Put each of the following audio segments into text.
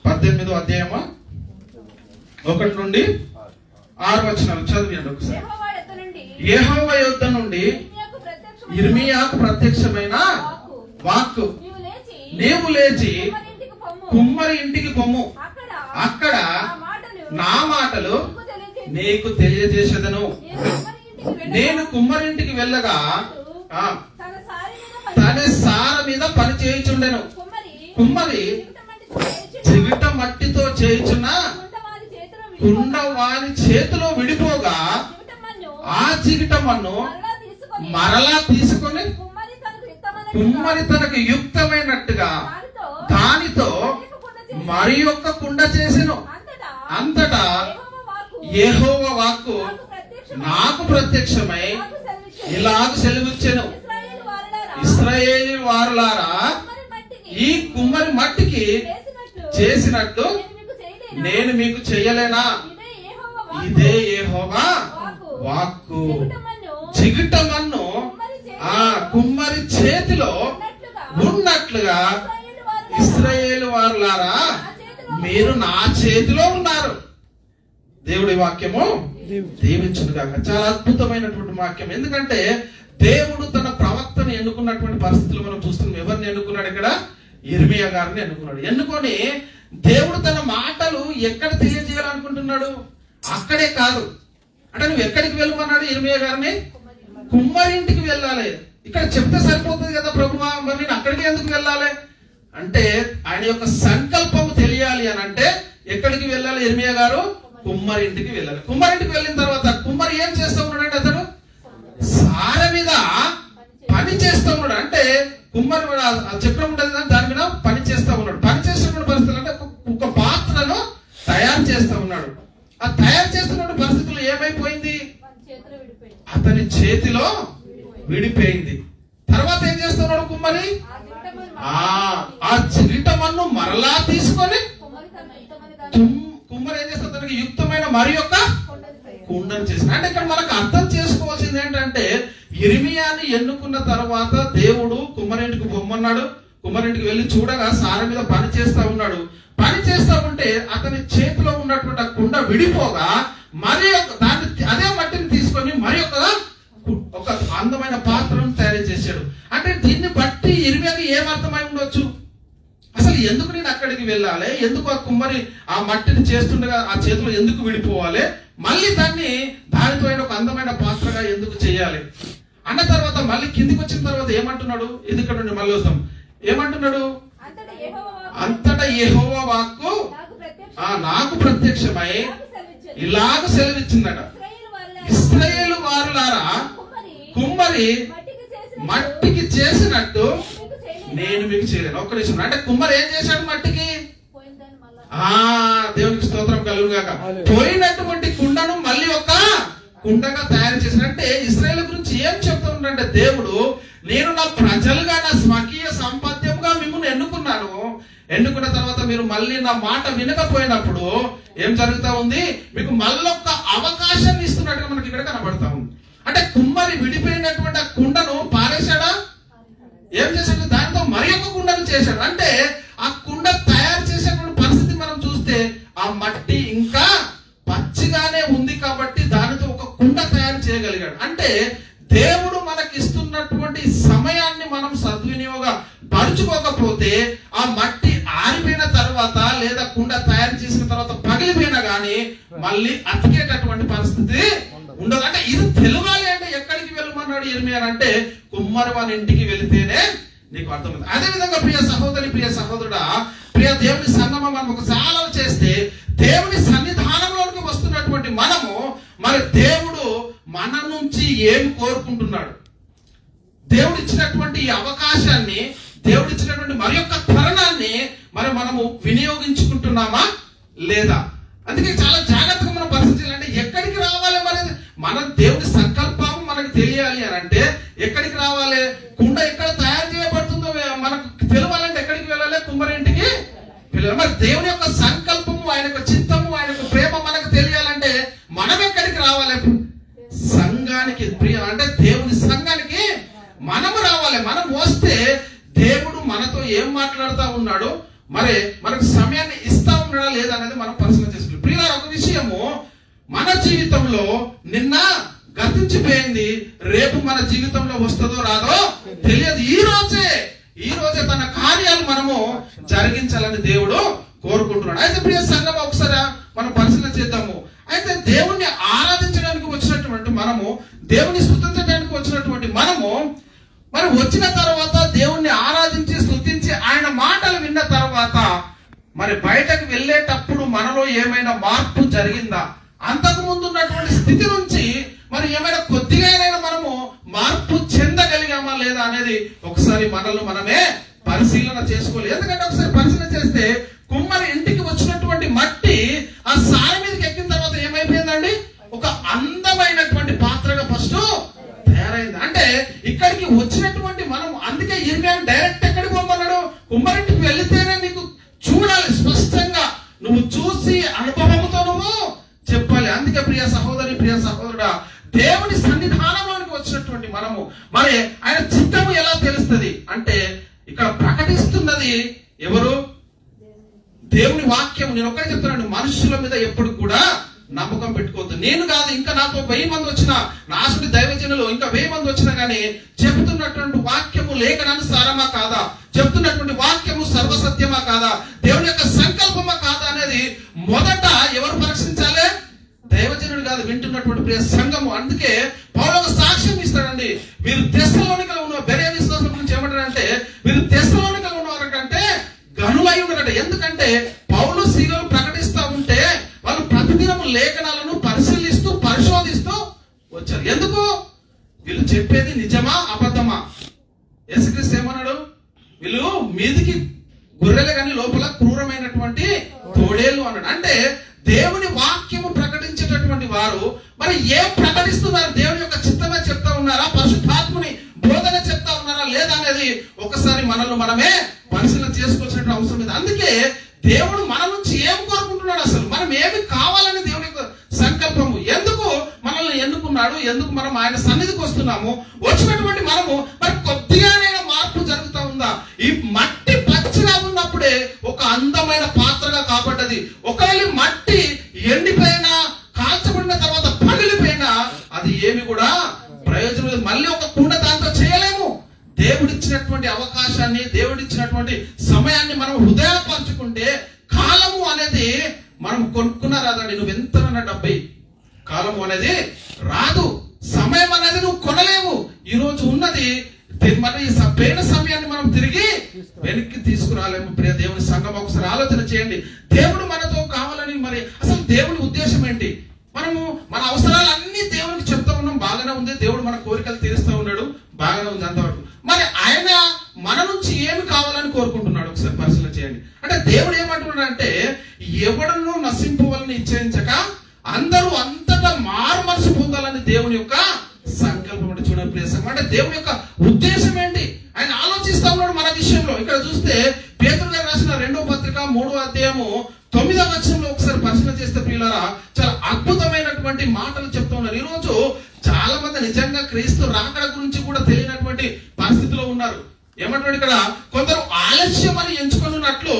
18వ అధ్యాయము 1 నుండి 6 వచనాలు చదివండి ఒకసారి. యెహోవా యొద్ద నుండి యిర్మీయాకు ప్రత్యక్షమైన వాక్కు, నీవు లేచి కుమ్మరి ఇంటికి పొమ్ము, అక్కడ నా మాటలు నీకు తెలియజేసేదను. నేను కుమ్మరింటికి వెళ్ళగా తన సార మీద పని చేయుచుండెను. కుమ్మరి జిగిట మట్టితో చేయుచున్న కుండ వారి చేతిలో విడిపోగా ఆ జిగిట మన్ను మరలా తీసుకొని కుమ్మరి తనకు యుక్తమైనట్టుగా దానితో మరి ఒక్క కుండ చేసెను. అంతటా యెహోవా వాక్కు నాకు ప్రత్యక్షమై ఇలాగ సెలవిచ్చెను, ఇశ్రాయేలు వారులారా, ఈ కుమ్మరి మట్టికి చేసినట్టు నేను మీకు చెయ్యలేనా? ఇదే యెహోవా వాక్కు. జిగిట మన్ను ఆ కుమ్మరి చేతిలో ఉన్నట్లుగా ఇశ్రాయేలు వారులారా, మీరు నా చేతిలో ఉన్నారు. దేవుడి వాక్యము దీవించును గాక. చాలా అద్భుతమైనటువంటి వాక్యం. ఎందుకంటే దేవుడు తన ప్రవక్తను ఎన్నుకున్నటువంటి పరిస్థితులు మనం చూస్తున్నాం. ఎవరిని ఎన్నుకున్నాడు? ఇక్కడ యిర్మీయా గారిని ఎన్నుకున్నాడు. ఎన్నుకొని దేవుడు తన మాటలు ఎక్కడ తెలియజేయాలనుకుంటున్నాడు? అక్కడే కాదు. అంటే నువ్వు ఎక్కడికి వెళ్ళమన్నాడు యిర్మీయా గారిని? కుమ్మరింటికి వెళ్ళాలి. ఇక్కడ చెప్తే సరిపోతుంది కదా ప్రభువా, మరి నేను అక్కడికి ఎందుకు వెళ్ళాలి అంటే ఆయన యొక్క సంకల్పము తెలియాలి అని అంటే ఎక్కడికి వెళ్ళాలి? యిర్మీయా గారు కుమ్మరింటికి వెళ్ళాలి. కుమ్మరింటికి వెళ్ళిన తర్వాత కుమ్మరి ఏం చేస్తూ ఉన్నాడంటే అతను సార మీద పని చేస్తూ ఉన్నాడు. అంటే కుమ్మరి చక్రం ఉంటుంది కానీ దాని మీద పని చేస్తూ ఉన్నాడు. పని చేస్తున్న పరిస్థితులు అంటే ఒక పాత్రను తయారు చేస్తూ ఉన్నాడు. ఆ తయారు చేస్తున్న పరిస్థితులు ఏమైపోయింది? అతని చేతిలో విడిపోయింది. తర్వాత ఏం చేస్తున్నాడు కుమ్మరి? ఆ జిగిట మన్ను మరలా తీసుకొని కుమ్మరి ఏం చేస్తాడు? తనకి యుక్తమైన మరి యొక్క కుండను చేసిన. అంటే ఇక్కడ మనకు అర్థం చేసుకోవాల్సింది ఏంటంటే యిర్మీయాని ఎన్నుకున్న తర్వాత దేవుడు కుమ్మరింటికి పొమ్మన్నాడు. కుమ్మరింటికి వెళ్ళి చూడగా సార మీద పని చేస్తా ఉన్నాడు. పని చేస్తా ఉంటే అతని చేతిలో ఉన్నటువంటి కుండ విడిపోగా మరి దాన్ని అదే మట్టిని తీసుకొని మరి ఒక అందమైన పాత్రను తయారు చేశాడు. అంటే దీన్ని బట్టి యిర్మీయాకి ఏమర్థమై ఉండొచ్చు? అసలు ఎందుకు నేను అక్కడికి వెళ్ళాలి? ఎందుకు ఆ కుమ్మరి ఆ మట్టిని చేస్తుండగా ఆ చేతిలో ఎందుకు విడిపోవాలి? మళ్ళీ దానితో ఒక అందమైన పాత్రగా ఎందుకు చేయాలి అన్న తర్వాత మళ్ళీ కిందికి వచ్చిన తర్వాత ఏమంటున్నాడు? ఇది ఇక్కడ నుండి మళ్ళీ వస్తాం. ఏమంటున్నాడు? అంతటా యెహోవా వాక్కు నాకు ప్రత్యక్షమై ఇలాగ సెలవిచ్చిందట, ఇశ్రాయేలు వారులారా, కుమ్మరి మట్టికి చేసినట్టు నేను మీకు చేయలేను. ఒక్క నిమిషం. అంటే కుమ్మరి ఏం చేశాడు మట్టికి? దేవునికి స్తోత్రం కలుగుగాక. పోయినటువంటి కుండను మళ్ళీ ఒక కుండగా తయారు చేసినట్టే ఇశ్రాయేలు గురించి ఏం చెప్తా ఉన్నాడంటే దేవుడు, నేను నా ప్రజలుగా నా స్వకీయ సంపాద్యంగా మిమ్మల్ని ఎన్నుకున్నాను. ఎన్నుకున్న తర్వాత మీరు మళ్ళీ నా మాట వినకపోయినప్పుడు ఏం జరుగుతా ఉంది? మీకు మళ్ళొక్క అవకాశాన్ని ఇస్తున్నట్టుగా మనకి ఇక్కడ కనబడతా ఉంది. అంటే కుమ్మరి విడిపోయినటువంటి ఆ కుండను పారేశాడా? ఏం చేశాడు? దానితో మరి ఒక కుండను చేశాడు. అంటే ఆ కుండ తయారు చేసేటువంటి పరిస్థితి మనం చూస్తే ఆ మట్టి ఇంకా పచ్చిగానే ఉంది కాబట్టి దానితో ఒక కుండ తయారు చేయగలిగాడు. అంటే దేవుడు మనకి ఇస్తున్నటువంటి సమయాన్ని మనం సద్వినియోగ పరుచుకోకపోతే ఆ మట్టి ఆరిపోయిన తర్వాత లేదా కుండ తయారు చేసిన తర్వాత పగిలిపోయినా గానీ మళ్ళీ అతికేటటువంటి పరిస్థితి ఉండదు. అంటే ఇది తెలియాలి అంటే ఎక్కడికి వెళ్ళమన్నాడు యిర్మీయా అంటే కుమ్మరి వాళ్ళ ఇంటికి వెళితేనే నీకు అర్థమవుతుంది. అదే విధంగా ప్రియ సహోదరి, ప్రియ సహోదరుడా, ప్రియ దేవుని సంగమం మనం ఒక చాలా చేస్తే దేవుని సన్నిధానంలోకి వస్తున్నటువంటి మనము మరి దేవుడు మన నుంచి ఏం కోరుకుంటున్నాడు? దేవుడు ఇచ్చినటువంటి ఈ అవకాశాన్ని, దేవుడు ఇచ్చినటువంటి మరి యొక్క తరుణాన్ని మరి మనము వినియోగించుకుంటున్నామా లేదా? అందుకే చాలా జాగ్రత్తగా మనం పరిశీలించాలంటే ఎక్కడికి రావాలి? మరి మన దేవుడి సంకల్పం మనకు తెలియాలి అని అంటే ఎక్కడికి రావాలి? కుండ ఎక్కడ తయారు చేయబడుతుందో మనకు తెలియాలంటే ఎక్కడికి వెళ్ళాలి? కుమ్మరింటికి వెళ్ళాలి. మరి దేవుని యొక్క సంకల్పము, ఆయన యొక్క చిత్తము, ఆయన యొక్క ప్రేమ మనకు తెలియాలంటే మనం ఎక్కడికి రావాలి? సంఘానికి. అంటే దేవుని సంఘానికి మనము రావాలి. మనం వస్తే దేవుడు మనతో ఏం మాట్లాడుతూ ఉన్నాడు, మరి మనకు సమయాన్ని ఇస్తా జీవితంలో నిన్న గతించిపోయింది, రేపు మన జీవితంలో వస్తుందో రాదో తెలియదు. ఈ రోజే తన కార్యాలు మనము జరిగించాలని దేవుడు కోరుకుంటున్నాడు. అయితే ప్రియ సంఘం, ఒకసారి మనం పరిశీలన చేద్దాము. అయితే దేవుణ్ణి ఆరాధించడానికి వచ్చినటువంటి మనము, దేవుని స్తుతించడానికి వచ్చినటువంటి మనము, మరి వచ్చిన తర్వాత దేవుణ్ణి ఆరాధించి స్తుతించి ఆయన మాటలు విన్న తర్వాత మరి బయటకు వెళ్ళేటప్పుడు మనలో ఏమైనా మార్పు జరిగిందా? అంతకు ముందు ఉన్నటువంటి స్థితి నుంచి మరి ఏమైనా కొద్దిగా మనము మార్పు చెందగలిగామా లేదా అనేది ఒకసారి మనల్ని మనమే పరిశీలన చేసుకోవాలి. ఎందుకంటే ఒకసారి పరిశీలన చేస్తే కుమ్మరి ఇంటికి వచ్చినటువంటి మట్టి ఆ సారి మీదకి ఎక్కిన తర్వాత ఏమైపోయిందండి? ఒక అందమైనటువంటి పాత్రగా ఫస్ట్ తయారైంది. అంటే ఇక్కడికి వచ్చినటువంటి మనం, అందుకే ఇర్మియాను డైరెక్ట్ ఎక్కడికి పోమన్నాడు? కుమ్మరింటికి వెళితేనే నీకు చూడాలి, స్పష్టంగా నువ్వు చూసి అనుభవంతో నువ్వు చెప్పాలి. అందుకే ప్రియ సహోదరి, ప్రియ సహోదరుడా, దేవుని సన్నిధానంలోనికి వచ్చినటువంటి మనము మరి ఆయన చిత్తము ఎలా తెలుస్తుంది అంటే ఇక్కడ ప్రకటిస్తున్నది ఎవరు? దేవుని వాక్యం. నేను ఒక్కడే చెప్తున్నాను, మనుషుల మీద ఎప్పుడు కూడా నమ్మకం పెట్టుకోవద్దు. నేను కాదు, ఇంకా నాతో 1000 మంది వచ్చినా, నాసుడి దైవజనులు ఇంకా 1000 మంది వచ్చినా కానీ చెప్తున్నటువంటి వాక్యము లేఖనానుసారమా కాదా, చెప్తున్నటువంటి వాక్యము సర్వసత్యమా కాదా, దేవుని యొక్క సంకల్పమా కాదా అనేది మొదట ఎవరు పరీక్షించాలి? దైవజనుడు కాదు, వింటున్నటువంటి ప్రియ సంఘము. అందుకే పౌలు ఒక సాక్ష్యం ఇస్తాడండి. వీరు తెస్సలోనికలో ఉన్న బెరే విశ్వాసం గురించి ఏమంటారంటే, వీరు తెస్సలోనికలో ఉన్నవారంటే గనులై ఉన్నారట. ఎందుకంటే పౌలు శీలలు ప్రకటిస్తూ ఉంటే వాళ్ళు ప్రతిదినం లేఖనాలను పరిశీలిస్తూ పరిశోధిస్తూ వచ్చారు. ఎందుకు? వీళ్ళు చెప్పేది నిజమా అబద్ధమా? యేసుక్రీస్తు ఏమన్నాడు? వీళ్ళు మీదికి గొర్రెలు కానీ లోపల క్రూరమైనటువంటి తోడేలు అన్నాడు. అంటే దేవుని వాక్యము ప్రకటించేటటువంటి వారు మరి ఏం ప్రకటిస్తున్నారు? దేవుని యొక్క చిత్తమే చెప్తా ఉన్నారా, పరిశుద్ధాత్మని బోధన చెప్తా ఉన్నారా లేదా అనేది ఒకసారి మనల్ని మనమే పరిశీలన చేసుకోవాల్సిన అవసరం ఉంది. అందుకే దేవుడు మన నుంచి ఏం కోరుకుంటున్నాడు, అసలు మనం ఏమి కావాలని దేవుని యొక్క సంకల్పము, ఎందుకు మనల్ని ఎన్నుకున్నాడు, ఎందుకు మనం ఆయన సన్నిధికి వస్తున్నాము, వచ్చినటువంటి మనము మరి కొద్దిగానైనా మార్పు జరుగుతూ ఉందా? ఈ మట్టి పచ్చిగా ఉన్నప్పుడే ఒక అందమైన పాత్రగా కాబడ్డది. ఒకవేళ మట్టి ఎండిపోయినా, కాల్చబడిన తర్వాత పగిలిపోయినా అది ఏమి కూడా ప్రయోజనం లేదు. మళ్ళీ ఒక కుండ దాంతో చేయలేము. దేవుడిచ్చినటువంటి అవకాశాన్ని, దేవుడిచ్చినటువంటి సమయాన్ని మనం హృదయపరచుకుంటే, కాలము అనేది మనం కొనుక్కున్నా రాదండి. నువ్వు ఎంతనన్నా డబ్బై కాలము అనేది రాదు. సమయం అనేది నువ్వు కొనలేవు. ఈ రోజు ఉన్నది మరి పోయిన సమయాన్ని మనం తిరిగి వెనక్కి తీసుకురాలేము. ప్రియ దేవుని సంఘం, ఒకసారి ఆలోచన చేయండి. దేవుడు మనతో కావాలని మరి అసలు దేవుడి ఉద్దేశం ఏంటి? మనము మన అవసరాలన్నీ దేవునికి చెప్తా ఉన్నాం, బాగానే ఉంది. దేవుడు మన కోరికలు తీరుస్తూ ఉన్నాడు, బాగానే ఉంది అంతవరకు. మరి ఆయన మన నుంచి ఏమి కావాలని కోరుకుంటున్నాడు? ఒకసారి పరిశీలన చేయండి. అంటే దేవుడు ఏమంటున్నాడు అంటే, ఎవడను నశింపవాలని నిశ్చయించక అందరూ అంతటా మారు మనసు పొందాలని దేవుని యొక్క సంకల్పం. అంటే చూడండి ప్రియ సంఘం, అంటే దేవుని యొక్క ఉద్దేశం ఏంటి ఆయన ఆలోచిస్తా ఉన్నాడు మన విషయంలో. ఇక్కడ చూస్తే పేతురు గారు రాసిన 2వ పత్రిక 3వ అధ్యాయము 9వ వచనంలో ఒకసారి పరిశీలన చేస్తే ప్రియులారా, చాలా అద్భుతమైనటువంటి మాటలు చెప్తా ఉన్నారు. ఈ రోజు చాలా మంది నిజంగా క్రీస్తు రాకడ గురించి కూడా తెలియనటువంటి పరిస్థితిలో ఉన్నారు. ఏమంటాడు ఇక్కడ? కొందరు ఆలస్యం అని ఎంచుకున్నట్లు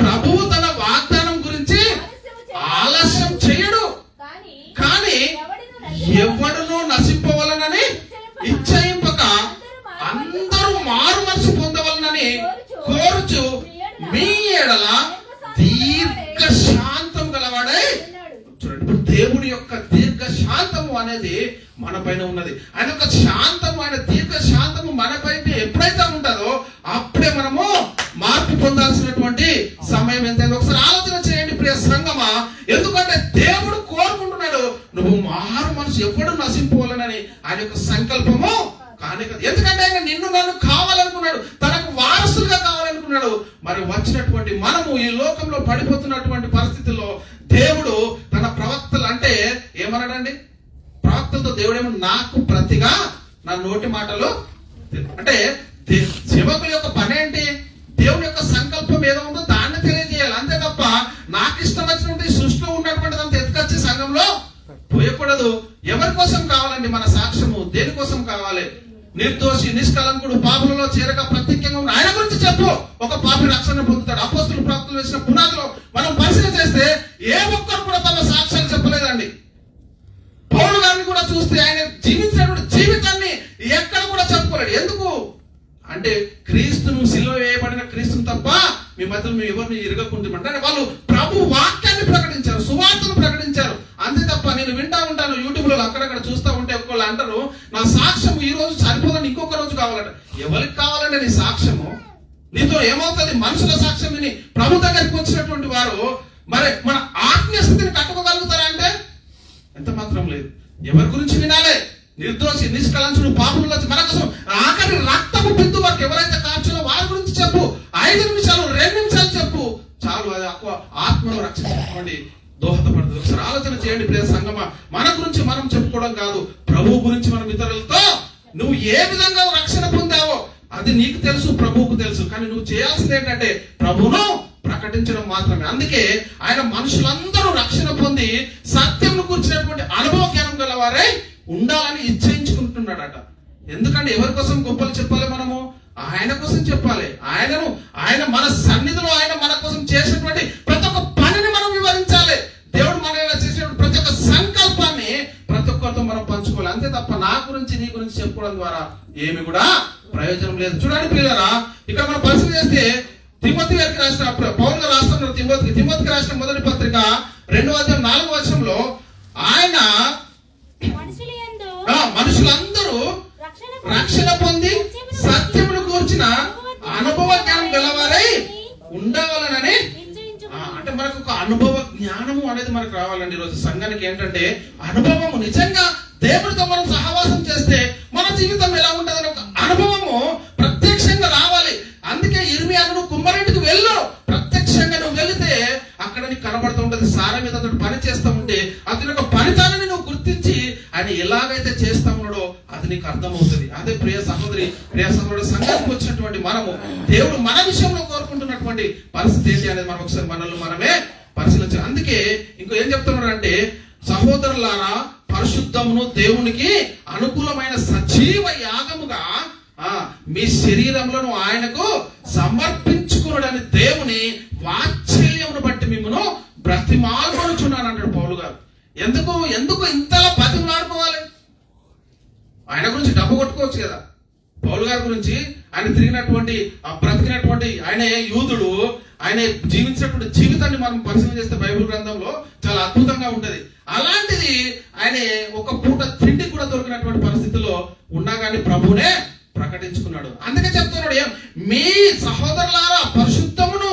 ప్రభువు తన వాగ్దానం గురించి ఆలస్యం చేయడు, కానీ ఎవడును నశింపవలనని ఇచ్చయింపక అందరూ మారు మనసు పొందవలనని కోరుచు మీ ఎడల దీర్ఘ శాంతం గలవాడై. చూడండి, దేవుడి యొక్క దీర్ఘ శాంతము అనేది మన పైన ఉన్నది. ఆయన యొక్క శాంతము, ఆయన దీర్ఘ శాంతము మన పైన ఎప్పుడైతే ఉంటుందో అప్పుడే మనము మార్పు పొందాల్సినటువంటి సమయం ఎంతైందో ఒకసారి ఆలోచన చేయండి ప్రియ సంగమా. ఎందుకంటే దేవుడు కోరుకుంటున్నాడు నువ్వు మారు మనసు, ఎవడు నశింపవాలనని ఆయన యొక్క సంకల్పము కానీ కదా. ఎందుకంటే ఆయన నిన్ను నన్ను కావాలనుకున్నాడు, తనకు వారసులుగా కావాలనుకున్నాడు. మరి వచ్చినటువంటి మనము ఈ లోకంలో పడిపోతున్నటువంటి పరిస్థితుల్లో దేవుడు తన ప్రవక్తలు అంటే ఏమన్నాడండి? ప్రవక్తలతో దేవుడు ఏమో నాకు ప్రతిగా నా నోటి మాటలు అంటే సేవకుల యొక్క పని ఏంటి? దేవుని యొక్క సంకల్పం ఏదో ఉందో దాన్ని తెలియజేయాలి. అంతే తప్ప నాకు ఇష్టం వచ్చినటువంటి సృష్టిలో ఉన్నటువంటి అంత ఎత్తుకొచ్చి సంఘంలో పోయకూడదు. ఎవరి కోసం కావాలండి మన సాక్ష్యము? దేనికోసం కావాలి? నిర్దోషి, నిష్కలంకుడు, పాపులలో చేరక ప్రత్యేకంగా ఉన్న ఆయన గురించి చెప్పు. ఒక పాపి రక్షణ పొందుతాడు. అపోస్తులు ప్రవక్తలు వేసిన పునాదిలో మనం పరిశీలన చేస్తే ఏ ఒక్కరు కూడా తమ సాక్ష్యాలు చెప్పలేదండి. చూస్తే ఆయన జీవించినటువంటి జీవితాన్ని ఎక్కడ కూడా చెప్పుకోలేడు. ఎందుకు అంటే క్రీస్తును సిలువ వేయబడిన క్రీస్తును తప్ప మీ మధ్యలో మేము ఎవరిని ఇరగకుంటామంటే వాళ్ళు ప్రభు వాక్యాన్ని ప్రకటించారు, సువార్తను ప్రకటించారు. అంతే తప్ప నేను వింటా ఉంటాను యూట్యూబ్ లో అక్కడక్కడ చూస్తూ ఉంటే ఒక్కళ్ళు అంటారు నా సాక్ష్యం ఈ రోజు సరిపోదని ఇంకొక రోజు కావాలంట. ఎవరికి కావాలంటే నీ సాక్ష్యము? నీతో ఏమవుతుంది? మనుషుల సాక్ష్యం విని ప్రభు దగ్గరికి వచ్చినటువంటి వారు మరి మన ఆత్మీయ స్థితిని కట్టుకోగలుగుతారా అంటే ఎంత మాత్రం లేదు. ఎవరి గురించి వినాలి? నిర్దోషి, నిష్కలంచుడు, పాపుల మన కోసం ఆఖరి రక్తపు బిందు వరకు ఎవరైతే కార్చాలో వారి గురించి చెప్పు. 5 నిమిషాలు 2 నిమిషాలు చెప్పు చాలు. అది ఆత్మను రక్షించుకోండి, దోహదపడుతుంది. ఒకసారి ఆలోచన చేయండి ప్రియ సంగమా. మన గురించి మనం చెప్పుకోవడం కాదు, ప్రభు గురించి మనం ఇతరులతో నువ్వు ఏ విధంగా రక్షణ పొందావో అది నీకు తెలుసు, ప్రభువుకు తెలుసు. కానీ నువ్వు చేయాల్సింది ఏంటంటే ప్రభువును ప్రకటించడం మాత్రమే. అందుకే ఆయన మనుషులందరూ రక్షణ పొంది సత్యంను కూర్చున్నటువంటి అనుభవ జ్ఞానం గలవారై ఉండాలని ఇచ్ఛయించుకుంటున్నాడట. ఎందుకంటే ఎవరి కోసం గొప్పలు చెప్పాలి? మనము ఆయన కోసం చెప్పాలి. ఆయన మన సన్నిధిలో ఆయన మన కోసం చేసినటువంటి ప్రతి ఒక్క పనిని మనం వివరించాలి. దేవుడు మన చేసినటువంటి ప్రతి ఒక్క సంకల్పాన్ని ప్రతి ఒక్కరితో మనం పంచుకోవాలి. అంతే తప్ప నా గురించి నీ గురించి చెప్పుకోవడం ద్వారా ఏమి కూడా ప్రయోజనం లేదు. చూడండి ప్రియులారా, ఇక్కడ మనం పరిశీలన చేస్తే తిమోతి గారికి రాసిన పౌలు గారు రాస్తున్నారు తిమోతికి రాసిన మొదటి పత్రిక 2వ అధ్యాయం 4వ వచనంలో ఆయన మనుషులందరూ రక్షణ పొంది సత్యమును కూర్చిన అనుభవ జ్ఞానం గలవారై ఉండవాలనని. అంటే మనకు ఒక అనుభవ జ్ఞానము అనేది మనకు రావాలండి. ఈరోజు సంఘానికి ఏంటంటే అనుభవము, నిజంగా దేవుడితో మనం సహవాసం చేస్తే మన జీవితం ఎలా ఉంటుందని ఒక అనుభవము ప్రత్యక్షంగా రావాలి. అందుకే ఇర్మియాను కుమ్మరింటికి వెళ్ళు, ప్రత్యక్షంగా నువ్వు వెళితే అక్కడ నీకు కనబడుతూ ఉంటుంది. సార మీద అతడు పని చేస్తూ ఉంటే అతని యొక్క పనితనాన్ని నువ్వు గుర్తించి ఆయన ఎలాగైతే చేస్తా ఉన్నాడో అది నీకు అర్థమవుతుంది. అదే ప్రియ సహోదరి, ప్రియ సహోదరుడు, సంఘానికి వచ్చినటువంటి మనము దేవుడు మన విషయంలో కోరుకుంటున్నటువంటి పరిస్థితి ఏంటి అనేది మనం ఒకసారి మనల్ని మనమే పరిశీలించాలి. అందుకే ఇంకో ఏం చెప్తున్నాడు అంటే, సహోదరులారా పరిశుద్ధమును దేవునికి అనుకూలమైన సజీవ యాగముగా మీ శరీరములను ఆయనకు సమర్పించుకున్నాడని దేవుని వాత్సల్యమును బట్టి మిమ్మను బ్రతిమాలుకొనుచున్నాను అంటాడు పౌలు గారు. ఎందుకు ఇంతలా బ్రతిమాలుకోవాలి? ఆయన గురించి డబ్బు కొట్టుకోవచ్చు కదా. పౌలు గారి గురించి ఆయన తిరిగినటువంటి బ్రతికినటువంటి ఆయన యూదుడు, ఆయన జీవించినటువంటి జీవితాన్ని మనం పరిశీలన చేస్తే బైబిల్ గ్రంథంలో చాలా అద్భుతంగా ఉంటది. అలాంటిది ఆయన ఒక పూట తిండి కూడా దొరికినటువంటి పరిస్థితుల్లో ఉన్నా కానీ ప్రభువునే ప్రకటించుకున్నాడు. అందుకే చెప్తున్నాడు, మీ సహోదరులారా పరిశుద్ధమును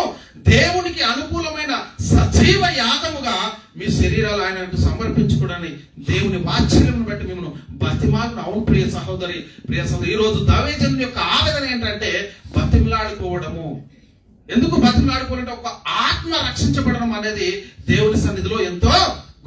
దేవునికి అనుకూలమైన సజీవ యాగముగా మీ శరీరాలు ఆయనకు సమర్పించుకోవడానికి దేవుని వాత్సల్యమును బట్టి మిమ్మల్ని బతిమాలను. అవును ప్రియ సహోదరి, ప్రియ సహోదరి, ఈ రోజు దావీదు యొక్క ఆవేదన ఏంటంటే బతిమలాడుకోవడము. ఎందుకు బతిమలాడుకోవాలంటే ఒక ఆత్మ రక్షించబడడం అనేది దేవుని సన్నిధిలో ఎంతో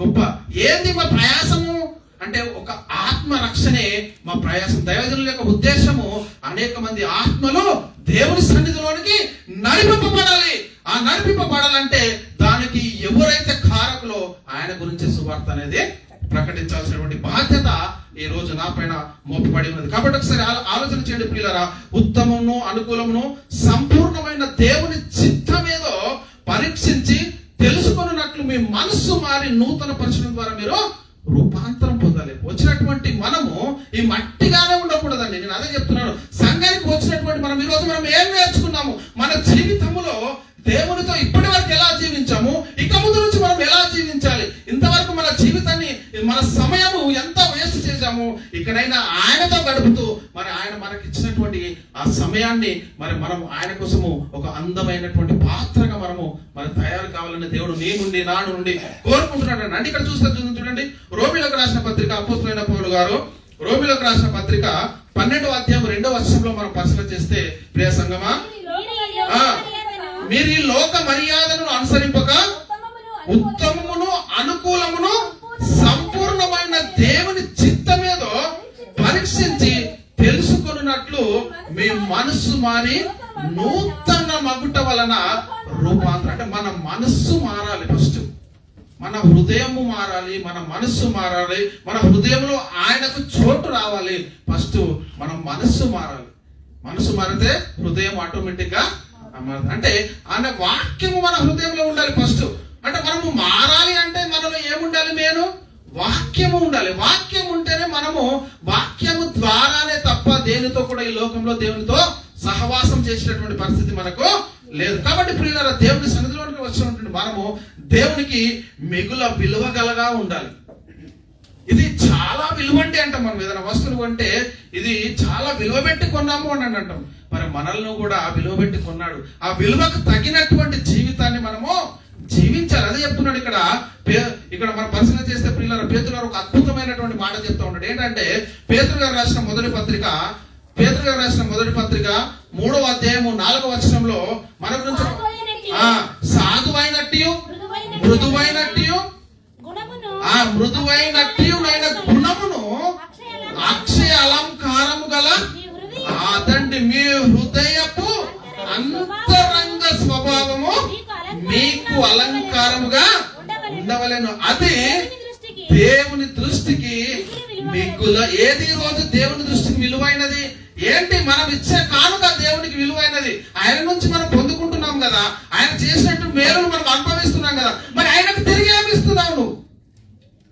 గొప్ప. ఏంది మా ప్రయాసము అంటే ఒక ఆత్మ రక్షణే మా ప్రయాసం. దైవజనుల యొక్క ఉద్దేశము అనేక మంది ఆత్మలు దేవుని సన్నిధిలోనికి నడిపింపబడాలి. ఆ నడిపింపబడాలంటే దానికి ఎవరైతే కారకులో ఆయన గురించి సువార్త అనేది ప్రకటించాల్సినటువంటి బాధ్యత ఈ రోజు నా పైన మోపబడి ఉన్నది. కాబట్టి ఒకసారి ఆలోచన చేయండి ప్రియులారా, ఉత్తమమును అనుకూలమును సంపూర్ణమైన దేవుని చిత్తమేదో పరీక్షించి తెలుసుకున్నట్లు మీ మనస్సు మారి నూతన పరిచయం ద్వారా మీరు రూపాంతరం పొందాలి. వచ్చినటువంటి మనము ఈ మట్టిగానే ఉండకూడదండి. నేను అదే చెప్తున్నాను. సంఘానికి వచ్చినటువంటి మనం ఈరోజు మనం ఏం నేర్చుకున్నాము? మన జీవితంలో దేవునితో ఇప్పటి వరకు ఎలా జీవించాము, ఇక ముందు నుంచి మనం ఎలా జీవించాలి, ఇంతవరకు మన జీవితాన్ని మన సమయము ఎంత వేస్ట్ చేశాము, ఇక్కడైనా ఆయనతో గడుపుతూ మరి ఆయన మనకి ఇచ్చినటువంటి ఆ సమయాన్ని మరి మనం ఆయన కోసము ఒక అందమైనటువంటి పాత్రగా మనము మరి తయారు కావాలని దేవుడు నీ నుండి నా నుండి కోరుకుంటున్నాడు. అంటే ఇక్కడ చూడండి, రోమీయులకు రాసిన పత్రిక అపోస్తలుడైన పౌలు గారు రోమీయులకు రాసిన పత్రిక 12వ అధ్యాయం 2వ వచనంలో మనం పరిశీలన చేస్తే, ప్రియ సంగమా, మీరు ఈ లోక మర్యాదను అనుసరింపక ఉత్తమమును అనుకూలమును సంపూర్ణమైన దేవుని చిత్తమేదో పరీక్షించి తెలుసుకున్నట్లు మీ మనస్సు మారి నూతన మగుట వలన రూపాంతరం. అంటే మన మనస్సు మారాలి. ఫస్ట్ మన హృదయము మారాలి, మన మనస్సు మారాలి, మన హృదయంలో ఆయనకు చోటు రావాలి. ఫస్ట్ మన మనస్సు మారాలి. మనస్సు మారితే హృదయం ఆటోమేటిక్ గా అంటే ఆయన వాక్యము మన హృదయంలో ఉండాలి ఫస్ట్. అంటే మనము మారాలి అంటే మనలో ఏముండాలి? నేను వాక్యము ఉండాలి. వాక్యం ఉంటేనే మనము వాక్యము ద్వారానే తప్ప దేనితో కూడా ఈ లోకంలో దేవునితో సహవాసం చేసినటువంటి పరిస్థితి మనకు లేదు. కాబట్టి ప్రియులారా, దేవుని సన్నిధిలోనికి వచ్చినటువంటి మనము దేవునికి మిగుల విలువ గలగా ఉండాలి. ఇది చాలా విలువంటి అంటాం. మనం ఏదైనా వస్తువులు కొంటే ఇది చాలా విలువ పెట్టి కొన్నాము అని అంటాం. మరి మనల్ని కూడా ఆ విలువ పెట్టి కొన్నాడు. ఆ విలువకు తగినటువంటి జీవితాన్ని మనము జీవించాలి. అదే చెప్తున్నాడు ఇక్కడ. మనం పరిశీలన చేస్తే ప్రియులారా, పేతురు గారు ఒక అద్భుతమైనటువంటి మాట చెప్తా ఉన్నాడు. ఏంటంటే పేతురు గారు రాసిన మొదటి పత్రిక 3వ అధ్యాయము 4వ వచనంలో మన గురించి సాధువైనట్టు మృదువైనట్టు మృదువైనట్టు గుణమును అక్షయ అలంకారము గల అదండి మీ హృదయపు అంతరంగ స్వభావము మీకు అలంకారముగా ఉండవలెను. అది దేవుని దృష్టికి మిగుల. ఏది రోజు దేవుని దృష్టికి విలువైనది ఏంటి? మనం ఇచ్చే కానుక దేవునికి విలువైనది. ఆయన నుంచి మనం పొందుకుంటున్నాం కదా, ఆయన చేసినట్టు మేలును మనం అనుభవిస్తున్నాం కదా, మరి ఆయనకు తిరిగి ఏమిస్తున్నావు నువ్వు?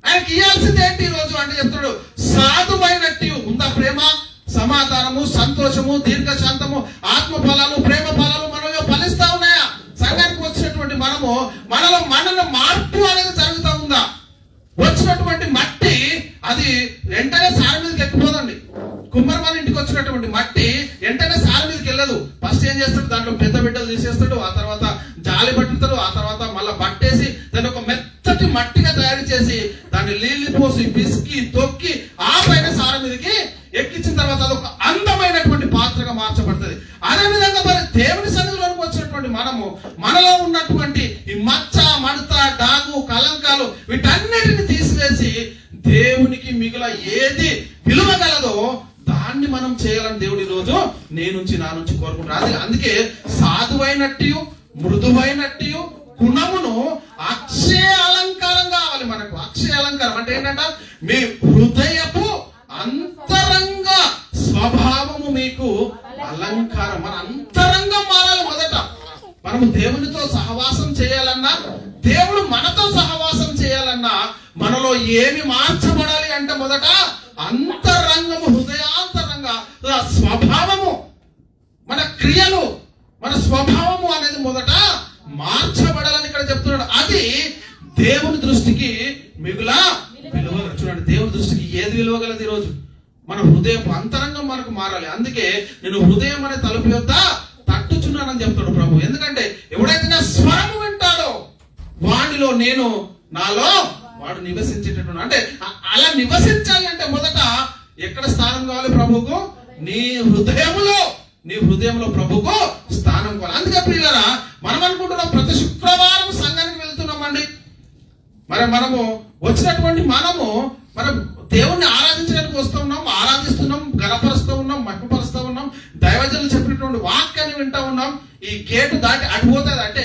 ఆయనకి ఇవ్వాల్సింది ఏంటి ఈ రోజు అంటే చెప్తాడు, సాధువైనట్టు ఉందా ప్రేమ, సమాధానము, సంతోషము, దీర్ఘశాంతము, ఆత్మ ఫలాలు, ప్రేమ ఫలాలు మనలో ఫలిస్తా ఉన్నాయా? సంఘానికి వచ్చినటువంటి మనలో మార్పు అనేది జరుగుతా ఉందా? వచ్చినటువంటి మట్టి అది వెంటనే సార మీదకి ఎక్కిపోదండి. కుమ్మరి మన ఇంటికి వచ్చినటువంటి మట్టి వెంటనే సార మీదకి వెళ్ళదు. ఫస్ట్ ఏం చేస్తాడు, దాంట్లో పెద్ద బిడ్డలు తీసేస్తాడు, ఆ తర్వాత జాలి పట్టుతాడు, ఆ తర్వాత మళ్ళీ బట్టేసి దాన్ని ఒక మెత్తటి మట్టిగా తయారు చేసి దాన్ని నీళ్లు పోసి పిసికి తొక్కి ఆ పైన సార మీదకి ఎక్కించిన తర్వాత అది ఒక అందమైనటువంటి పాత్రగా మార్చబడుతుంది. అదేవిధంగా మరి దేవుని సన్నిధిలోకి వచ్చినటువంటి మనలో ఉన్నటువంటి ఈ మచ్చ, మడత, డాగు, కలంకాలు వీటన్నిటిని తీసివేసి దేవునికి మిగుల ఏది విలువ గలదో దాన్ని మనం చేయాలని దేవుడి రోజు నా నుంచి కోరుకుంటారు. అందుకే సాధువైనట్టు మృదువైనట్టు గుణమును అక్షయ అలంకారం కావాలి మనకు. అక్షయ అలంకారం అంటే ఏంటంట, మీ హృదయపు అంతరంగ స్వభావము మీకు అలంకారం. మన అంతరంగం మారాలి. మొదట మనము దేవునితో సహవాసం చేయాలన్నా, దేవుడు మనతో సహవాసం చేయాలన్నా మనలో ఏమి మార్చబడాలి అంటే మొదట అంతరంగము, హృదయాంతరంగా స్వభావము, మన క్రియలు, మన స్వభావము అనేది మొదట మార్చబడాలని ఇక్కడ చెప్తున్నాడు. అది దేవుని దృష్టికి మిగుల విలువ. చూడండి, దేవుని దృష్టికి ఏది విలువగలది? ఈరోజు మన హృదయం అంతరంగం మనకు మారాలి. అందుకే నేను హృదయం అనే తలుపు యొద్ద తట్టుచున్నానని చెప్తాడు ప్రభు. ఎందుకంటే ఎవడైతే నా స్వరము వింటాడో వాడిలో నేను, నాలో వాడు నివసించేటటువంటి. అంటే అలా నివసించాలి అంటే మొదట ఎక్కడ స్థానం కావాలి ప్రభువుకు? నీ హృదయంలో ప్రభువుకు స్థానం కావాలి. అందుకే ప్రియులారా, మనం అనుకుంటున్నాం ప్రతి శుక్రవారం సంఘానికి వెళ్తున్నామండి. మరి మనము వచ్చినటువంటి మనం దేవుణ్ణి ఆరాధించడానికి వస్తూ ఉన్నాం, ఆరాధిస్తున్నాం, గణపరుస్తూ ఉన్నాం, మహిమపరుస్తూ ఉన్నాం, దైవజనులు చెప్పినటువంటి వాక్యాన్ని వింటూ ఉన్నాం. ఈ గేటు దాటి అడిపోతుంది అంటే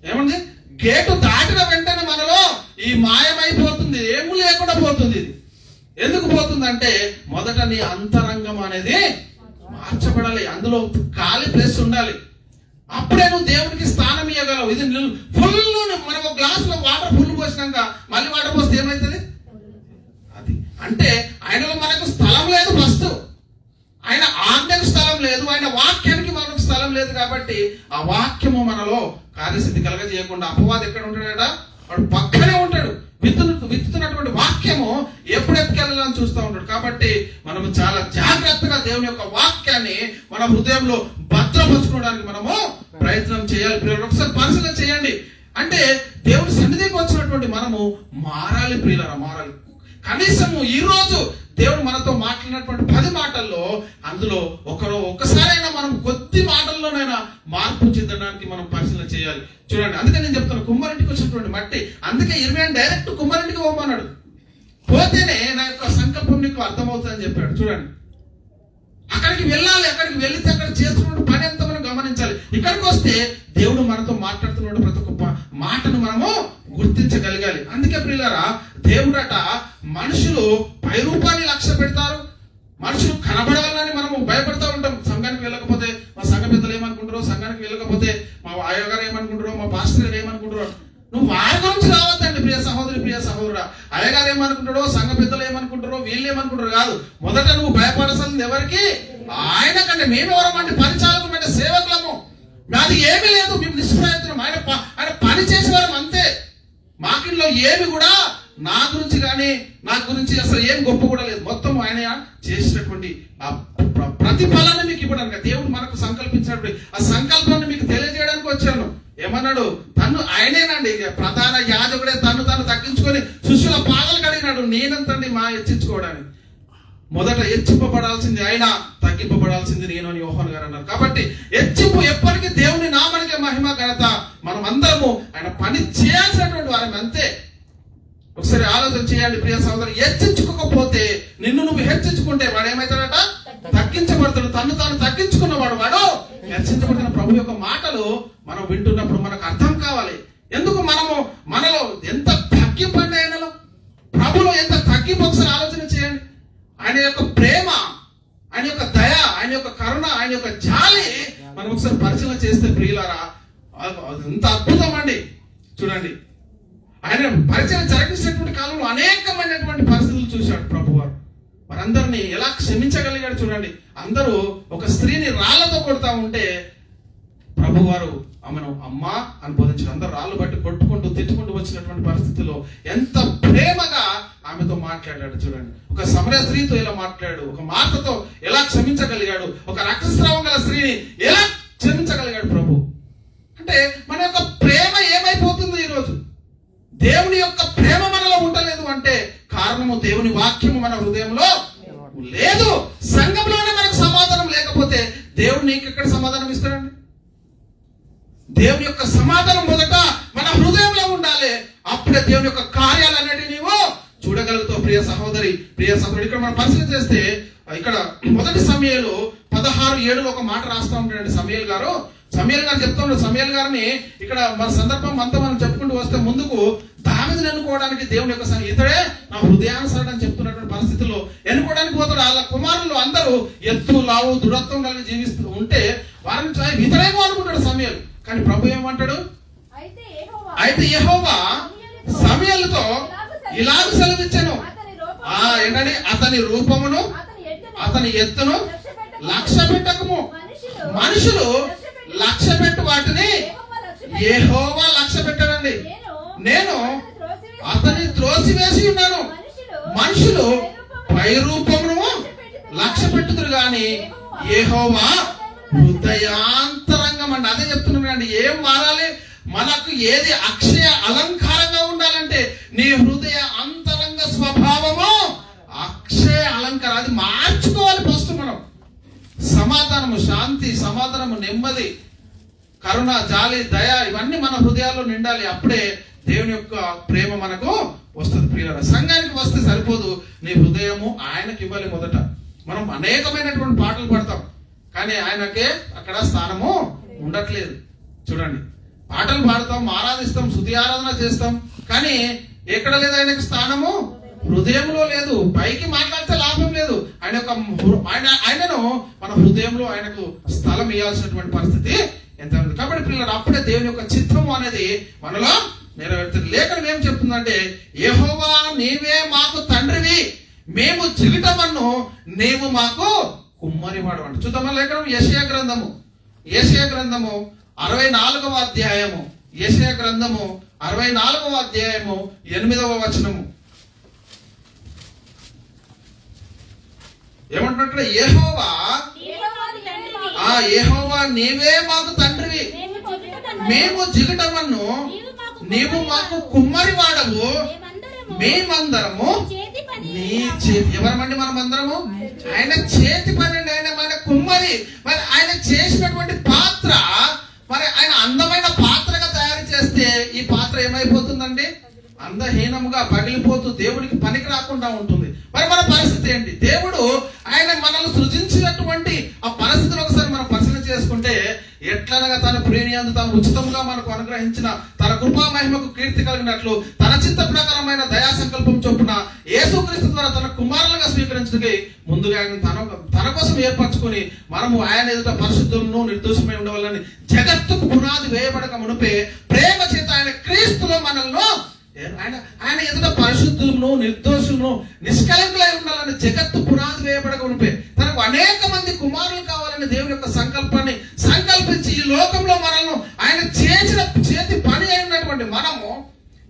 ఏమండి, గేటు దాటిన వెంటనే మనలో ఈ మాయమైపోతుంది, ఏమీ లేకుండా పోతుంది. ఇది ఎందుకు పోతుందంటే మొదట నీ అంతరంగం అనేది మార్చబడాలి. అందులో ఖాళీ ప్లేస్ ఉండాలి. అప్పుడే నువ్వు దేవునికి స్థానం ఇవ్వగలవు. ఇది ఫుల్, మనం ఒక గ్లాసులో వాటర్ ఫుల్ పోసినాక మళ్ళీ వాటర్ పోస్తే ఏమవుతుంది? అది అంటే ఆయనలో మనకు స్థలం లేదు. ఫస్ట్ ఆయన ఆజ్ఞకు స్థలం లేదు, ఆయన వాక్యానికి మనకు స్థలం లేదు. కాబట్టి ఆ వాక్యము మనలో కార్యసిద్ధి కలగజేయకుండా అపవాది ఎక్కడ ఉంటాడట? వాడు పక్కనే ఉంటాడు. విత్తుతున్నటువంటి వాక్యము ఎప్పుడు ఎత్తుకెళ్ళాలని చూస్తూ ఉంటాడు. కాబట్టి మనము చాలా జాగ్రత్తగా దేవుని యొక్క వాక్యాన్ని మన హృదయంలో భద్రపరచుకోవడానికి మనము ప్రయత్నం చేయాలి. ప్రియులు, ఒకసారి పరిశీలన చేయండి. అంటే దేవుని సన్నిధికి వచ్చినటువంటి మనము మారాలి. ప్రియులారా, మారాలి. కనీసము ఈ రోజు దేవుడు మనతో మాట్లాడినటువంటి 10 మాటల్లో అందులో ఒక్కసారైనా మనం కొద్ది మాటల్లోనైనా మార్పు చెందడానికి మనం పరిశీలన చేయాలి. చూడండి, అందుకే నేను చెప్తాను, కుమ్మరింటికి వచ్చినటువంటి మట్టి, అందుకే ఇర్మియా డైరెక్ట్ కుమ్మరింటికి పోమన్నాడు. పోతేనే నా యొక్క సంకల్పం నీకు అర్థమవుతుందని చెప్పాడు. చూడండి, అక్కడికి వెళ్ళాలి. అక్కడికి వెళితే అక్కడ చేస్తున్న పని ఎంత మనం గమనించాలి. ఇక్కడికి వస్తే దేవుడు మనతో మాట్లాడుతున్న ప్రతి ఒక్క మాటను మనము గుర్తించగలగాలి. అందుకే ప్రియులారా, దేవుడట మనుషులు పై రూపాన్ని లక్ష్య పెడతారు, మనుషులు కనబడాలని మనము భయపడతా ఉంటాం. సంఘానికి వెళ్ళకపోతే మా సంఘ పెద్దలు ఏమనుకుంటారో, సంఘానికి వెళ్ళకపోతే మా అయ్యగారు ఏమనుకుంటారో, మా పాస్టర్ గారు ఏమనుకుంటారో. నువ్వు వారి గురించి రావద్దండి ప్రియ సహోదరి, ప్రియ సహోదరుడా. అయ్యగారు ఏమనుకుంటారో, సంఘ పెద్దలు ఏమనుకుంటారో, వీళ్ళు ఏమనుకుంటారో కాదు. మొదట నువ్వు భయపడాల్సింది ఎవరికి? ఆయన కంటే. మేమెవరమంటే పరిచాలకమంటే సేవకులము. మాది ఏమీ లేదు, మేము నిష్ప్రయత్నం. ఆయన పని చేసేవారం అంతే. మాకిలో ఏమి కూడా నా గురించి కానీ నా గురించి అసలు ఏం గొప్ప కూడా లేదు. మొత్తం ఆయన చేసినటువంటి ఆ ప్రతిఫలాన్ని మీకు ఇవ్వడానికి, దేవుడు మనకు సంకల్పించినటువంటి ఆ సంకల్పాన్ని మీకు తెలియజేయడానికి వచ్చాను. ఏమన్నాడు? తను ఆయనేనండి ప్రధాన యాజకుడే, తను తగ్గించుకొని శిష్యుల పాదాలు కడిగినాడు. నేనంతండి మా హెచ్చించుకోవడానికి. మొదట హెచ్చింపబడాల్సింది ఆయన, తగ్గింపబడాల్సింది నేను అని యోహాను గారు అన్నారు. కాబట్టి హెచ్చింపు ఎప్పటికీ దేవుని నామానికే మహిమ ఘనత. మనం అందరము ఆయన పని చేయాల్సినటువంటి వారం అంతే. ఒకసారి ఆలోచన చేయండి ప్రియ సహోదరు. హెచ్చించుకోకపోతే, నిన్ను నువ్వు హెచ్చించుకుంటే వాడు ఏమైతాడట? తగ్గించబడతాడు. తాను తగ్గించుకున్నవాడు వాడు హెచ్చించబడుతున్న ప్రభు యొక్క మాటలు మనం వింటున్నప్పుడు మనకు అర్థం కావాలి. ఎందుకు మనలో ఎంత తగ్గింపు అండి, ఆయనలో ప్రభులో ఎంత తగ్గింపు. ఒకసారి ఆలోచన చేయండి. ఆయన యొక్క ప్రేమ, ఆయన యొక్క దయ, ఆయన యొక్క కరుణ, ఆయన యొక్క జాలి మనం ఒకసారి పరిశీలన చేస్తే ప్రియులారా, ఎంత అద్భుతం అండి. చూడండి, ఆయన పరిచయం జరిగించినటువంటి కాలంలో అనేకమైనటువంటి పరిస్థితులు చూశాడు ప్రభువారు. వారందరినీ ఎలా క్షమించగలిగాడు చూడండి. అందరూ ఒక స్త్రీని రాళ్లతో కొడతా ఉంటే ప్రభువారు ఆమెను అమ్మా అని బోధించారు. అందరూ రాళ్ళు బట్టి కొట్టుకుంటూ తిట్టుకుంటూ వచ్చినటువంటి పరిస్థితుల్లో ఎంత ప్రేమగా ఆమెతో మాట్లాడాడు చూడండి. ఒక సమరయ స్త్రీతో ఎలా మాట్లాడాడు, ఒక మార్తతో ఎలా క్షమించగలిగాడు, ఒక రక్తస్రావం గల స్త్రీని ఎలా క్షమించగలిగాడు ప్రభు. అంటే మన యొక్క ప్రేమ ఏమైపోతుంది ఈరోజు? దేవుని యొక్క ప్రేమ మనలో ఉండలేదు అంటే కారణము దేవుని వాక్యము మన హృదయంలో లేదు. సంఘంలోనే మనకు సమాధానం లేకపోతే దేవుడు నీకు ఎక్కడ సమాధానం ఇస్తాడండి? దేవుని యొక్క సమాధానం మొదట మన హృదయంలో ఉండాలి. అప్పుడే దేవుని యొక్క కార్యాలన్నిటి నీవు చూడగలుగుతావు. ప్రియ సహోదరి, ప్రియ సహోదరుడు, ఇక్కడ మనం పరిశీలన చేస్తే ఇక్కడ మొదటి సమూయేలు 16:7 ఒక మాట రాస్తా ఉంటాడండి. సమూయేలు గారు చెప్తున్నాడు. సమూయేలు గారిని ఇక్కడ మన సందర్భం అంతా మనం చెప్పుకుంటూ వస్తే ముందుకు దావీదుని ఎన్నుకోవడానికి దేవుని యొక్క ఇతడే నా హృదయానుసారుడు అని చెప్తున్నటువంటి పరిస్థితుల్లో ఎన్నుకోవడానికి పోతాడు. వాళ్ళ కుమారులు అందరూ ఎత్తు లావు దృఢత్వం కలిగి జీవిస్తూ ఉంటే వారిని ఇతడేమో అనుకుంటాడు సమూయేలు. కానీ ప్రభు ఏమంటాడు? అయితే యెహోవా సమూయేలుతో ఇలాగ సెలవిచ్చెను, ఏంటని? అతని రూపమును అతని ఎత్తును లక్ష్య పెట్టకము. మనుషులు లక్ష్య పెట్టు వాటిని యెహోవా లక్ష్య పెట్టాడండి. నేను అతన్ని త్రోసివేసి ఉన్నాను. మనుషులు పై రూపమును లక్ష్య పెట్టుదురు గాని యెహోవా హృదయాంతరంగం అండి. అదే చెప్తున్నాను అండి. ఏం మారాలి? మనకు ఏది అక్షయ అలంకారంగా ఉండాలంటే నీ హృదయ అంతరంగ స్వభావము అక్షయ అలంకారం. అది మార్చుకోవాలి ఫస్ట్ మనం. సమాధానము, శాంతి, సమాధానము, నెమ్మది, కరుణ, జాలి, దయ ఇవన్నీ మన హృదయాల్లో నిండాలి. అప్పుడే దేవుని యొక్క ప్రేమ మనకు వస్తుంది. ప్రియులారా, సంఘానికి వస్తే సరిపోదు, నీ హృదయము ఆయనకి ఇవ్వాలి. మొదట మనం అనేకమైనటువంటి పాటలు పాడతాం, కానీ ఆయనకే అక్కడ స్థానము ఉండట్లేదు. చూడండి, పాటలు పాడతాం, ఆరాధిస్తాం, స్తుతి ఆరాధన చేస్తాం, కానీ ఎక్కడ లేదు ఆయనకు స్థానము? హృదయంలో లేదు. పైకి మాట్లాడితే లాభం లేదు. ఆయనను మన హృదయంలో ఆయనకు స్థలం ఇవ్వాల్సినటువంటి పరిస్థితి ఎంత ఉంది. కాబట్టి పిల్లలు అప్పుడే దేవుని యొక్క చిత్తము అనేది మనలో నెరవేరుతుంది. లేఖనం ఏం చెప్తుందంటే, యెహోవా నీవే మాకు తండ్రివి, మేము జిగిటమన్ను, నీవు మాకు కుమ్మరివాడు అంట. చూద్దామా లేఖనం? యెషయా గ్రంథము 64వ అధ్యాయము. యెషయా గ్రంథము 64వ అధ్యాయము 8వ వచనము ఏమంటున్నట్టు, యెహోవా నీవే మాకు తండ్రివి, మేము జిగటమన్ను, నీవు మాకు కుమ్మరి వాడవు, మేమందరము నీ చేతి. ఎవరమండి మనమందరము? ఆయన చేతి పని అండి. ఆయన మన కుమ్మరి. మరి ఆయన చేసినటువంటి పాత్ర, మరి ఆయన అందమైన పాత్రగా తయారు చేస్తే ఈ పాత్ర ఏమైపోతుందండి? అందహీనముగా పగిలిపోతూ దేవుడికి పనికి రాకుండా ఉంటుంది. మరి మన పరిస్థితి ఏంటి? దేవుడు ఆయన మనల్ని సృజించినటువంటి ఆ పరిస్థితిని ఒకసారి మనం పరిశీలన చేసుకుంటే, ఎట్లనగా తన ప్రేమియందు తాను ఉచితంగా మనకు అనుగ్రహించిన తన కృపా మహిమకు కీర్తి కలిగినట్లు తన చిత్త ప్రకారమైన దయా సంకల్పం చొప్పున యేసుక్రీస్తు ద్వారా తన కుమారులుగా స్వీకరించడానికి ముందుగా ఆయన తన కోసం ఏర్పరచుకొని మనము ఆయన ఎదుట పరిశుద్ధులను నిర్దోషమై ఉండవాలని జగత్తుకు పునాది వేయబడక మునిపే ప్రేమ చేత ఆయన క్రీస్తులో ఆయన ఎదుట పరిశుద్ధులను, నిర్దోషులను, నిష్కలంకులై ఉండాలని జగత్తు పునాది వేయబడక ఉంటే తనకు అనేక మంది కుమారులు కావాలని దేవుని యొక్క సంకల్పాన్ని సంకల్పించి ఈ లోకంలో మనల్ని ఆయన చేసిన చేతి పని అయినటువంటి మనము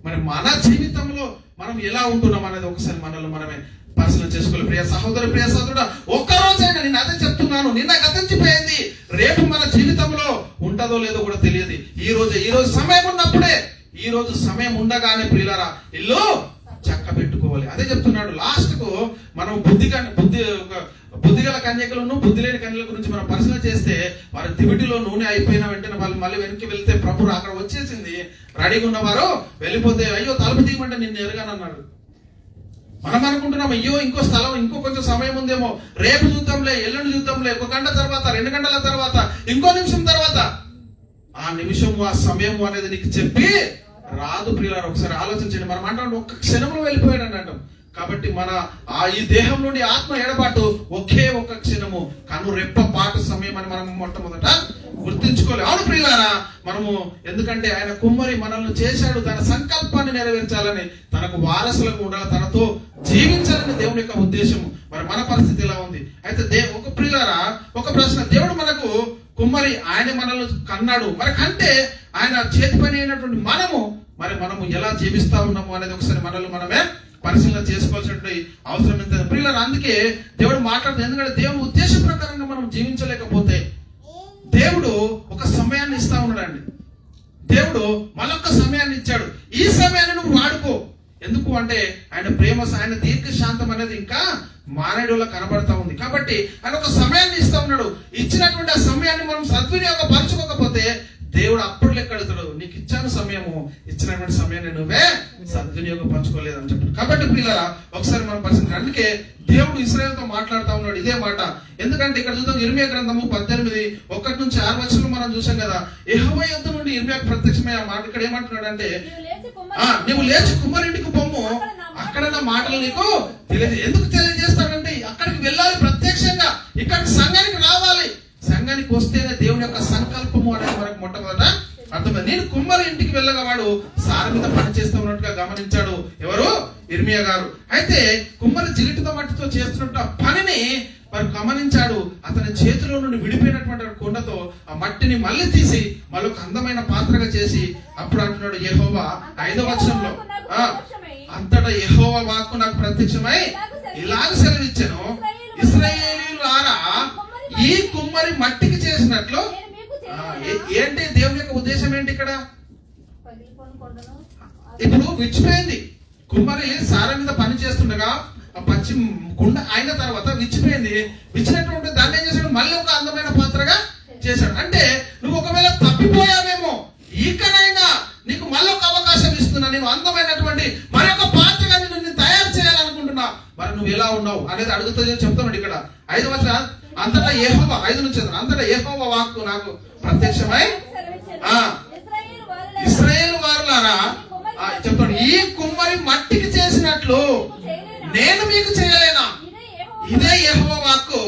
మరి మన జీవితంలో మనం ఎలా ఉంటున్నాం అనేది ఒకసారి మనల్ని మనమే పరిశీలన చేసుకోవాలి. ప్రియ సహోదరు, ప్రియ సహోదరుడా, ఒక్కరోజైనా నేను అదే చెప్తున్నాను, నిన్న గతించిపోయింది, రేపు మన జీవితంలో ఉంటుందో లేదో కూడా తెలియదు. ఈ రోజు సమయం ఉన్నప్పుడే, ఈ రోజు సమయం ఉండగానే ప్రియులారా ఇల్లు చక్క పెట్టుకోవాలి. అదే చెప్తున్నాడు. లాస్ట్ కు మనం బుద్ధిగల కన్యకలను, బుద్ధి లేని కన్యల గురించి మనం పరిశీలన చేస్తే వారి దివిటిలో నూనె అయిపోయిన వెంటనే వాళ్ళు మళ్ళీ వెనక్కి వెళ్తే ప్రభు అక్కడ వచ్చేసింది, రెడీగా ఉన్నవారు వెళ్ళిపోతే అయ్యో తలుపు తీయమంటే నిన్ను ఎరగానన్నాడు. మనం అనుకుంటున్నాం అయ్యో ఇంకో స్థలం, ఇంకో కొంచెం సమయం ఉందేమో, రేపు చూద్దాంలే, ఎల్లుండి చూద్దాంలే, 1 గంట తర్వాత, 2 గంటల తర్వాత, ఇంకో నిమిషం తర్వాత. ఆ నిమిషము, ఆ సమయము అనేది నీకు చెప్పి రాదు ప్రియులారా. ఒకసారి ఆలోచించండి. మనం అంటాం ఒక్క క్షణంలో వెళ్ళిపోయాడు అంటాం. కాబట్టి మన ఈ దేహం నుండి ఆత్మ ఎడబాటు ఒకే ఒక్క క్షణము, కను రెప్ప పాటు సమయం అని మనం మొట్టమొదట గుర్తించుకోవాలి. అవును ప్రియులారా, మనము ఎందుకంటే ఆయన కుమ్మరి మనల్ని చేశాడు తన సంకల్పాన్ని నెరవేర్చాలని, తనకు వారసులకు ఉండాలి, తనతో జీవించాలని దేవుని యొక్క ఉద్దేశం. మరి మన పరిస్థితి ఎలా ఉంది? అయితే ఒక ప్రియులారా, ఒక ప్రశ్న, దేవుడు మనకు కుమ్మరి, ఆయన మనల్ని కన్నాడు, మరి కంటే ఆయన చేతి పని అయినటువంటి మనము ఎలా జీవిస్తా ఉన్నాము అనేది ఒకసారి మనల్ని మనమే పరిశీలన చేసుకోవాల్సినటువంటి అవసరం ఎంత ప్రియులారా. అందుకే దేవుడు మాట్లాడుతుంది. ఎందుకంటే దేవుడు ఉద్దేశం ప్రకారంగా మనం జీవించలేకపోతే దేవుడు ఒక సమయాన్ని ఇస్తా ఉన్నాడండి. దేవుడు మరొక సమయాన్ని ఇచ్చాడు. ఈ సమయాన్ని నువ్వు వాడుకో. ఎందుకు అంటే ఆయన ప్రేమ, ఆయన దీర్ఘశాంతం అనేది ఇంకా మానేడులో కనబడతా ఉంది. కాబట్టి ఆయన ఒక సమయాన్ని ఇస్తా ఉన్నాడు. ఇచ్చినటువంటి ఆ సమయాన్ని మనం సద్వినియోగపరచుకోకపోతే దేవుడు అప్పుడు లెక్క అడుగుతాడు, నీకు ఇచ్చాను సమయము, ఇచ్చినటువంటి సమయాన్ని నువ్వే సద్వినియోగపరచుకోలేదు అని చెప్పాడు. కాబట్టి పిల్లరా ఒకసారి మనం పరిశీలించాలి. అందుకే దేవుడు ఇశ్రాయేలుతో మాట్లాడుతూ ఉన్నాడు ఇదే మాట. ఎందుకంటే ఇక్కడ చూద్దాం, ఇర్మియా గ్రంథము 18:1-6 మనం చూసాం కదా. యెహోవా యొద్ద నుండి ఇర్మియాకు ప్రత్యక్షమై ఆ మాట ఇక్కడ ఏమంటున్నాడు అంటే, నువ్వు లేచి కుమ్మరింటికి పొమ్ము, అక్కడ నా మాటలు నీకు తెలియదు. ఎందుకు తెలియజేస్తాడంటే అక్కడికి వెళ్ళాలి ప్రత్యక్షంగా, ఇక్కడికి సంఘానికి రావాలి. సంఘానికి వస్తేనే దేవుని యొక్క సంకల్పము అనేది మనకు మొట్టమొదట అర్థమైంది. నేను కుమ్మరి ఇంటికి వెళ్ళగా వాడు సార మీద పని చేస్తూ ఉన్నట్టుగా గమనించాడు ఎవరు? ఇర్మియా గారు. అయితే కుమ్మరి జిగిటితో మట్టితో చేస్తున్నట్టు పనిని మరి గమనించాడు. అతని చేతిలో నుండి విడిపోయినటువంటి కొండతో ఆ మట్టిని మళ్ళీ తీసి మరొక అందమైన పాత్రగా చేసి అప్పుడు అంటున్నాడు యెహోవా 5వ వచనంలో, అంతటా యెహోవా వాక్కు నాకు ప్రత్యక్షమై ఇలాగ సెలవిచ్చెను, ఇశ్రాయేలీయులారా ఈ కుమ్మరి మట్టికి చేసినట్లు. ఏంటి దేవుని యొక్క ఉద్దేశం ఏంటి ఇక్కడ? ఇప్పుడు విచ్చిపోయింది. కుమ్మరి సార మీద పని చేస్తుండగా పచ్చి కుండ అయిన తర్వాత విచ్చిపోయింది. విచ్చినటువంటి దాన్ని ఏం చేశాడు? మళ్ళీ ఒక అందమైన పాత్రగా చేశాడు. అంటే నువ్వు ఒకవేళ తప్పిపోయావేమో, ఇకనైనా నీకు మళ్ళీ ఒక అవకాశం ఇస్తున్నా, నేను అందమైనటువంటి మరొక పాత్రగా నిన్ను తయారు చేయాలనుకుంటున్నా. మరి నువ్వు ఎలా ఉన్నావు అనేది అడుగుతుంది చెప్తున్నాడు ఇక్కడ 5వ వచనం. అంతటా యెహోవా 5 నుంచి అంతటా యెహోవా వాక్కు నాకు ప్రత్యక్షమై ఇశ్రాయేలు వారులారా చెప్తాడు, ఈ కుమ్మరి మట్టికి చేసినట్లు నేను మీకు చేయలేనా? ఇదే యెహోవా వాక్కు.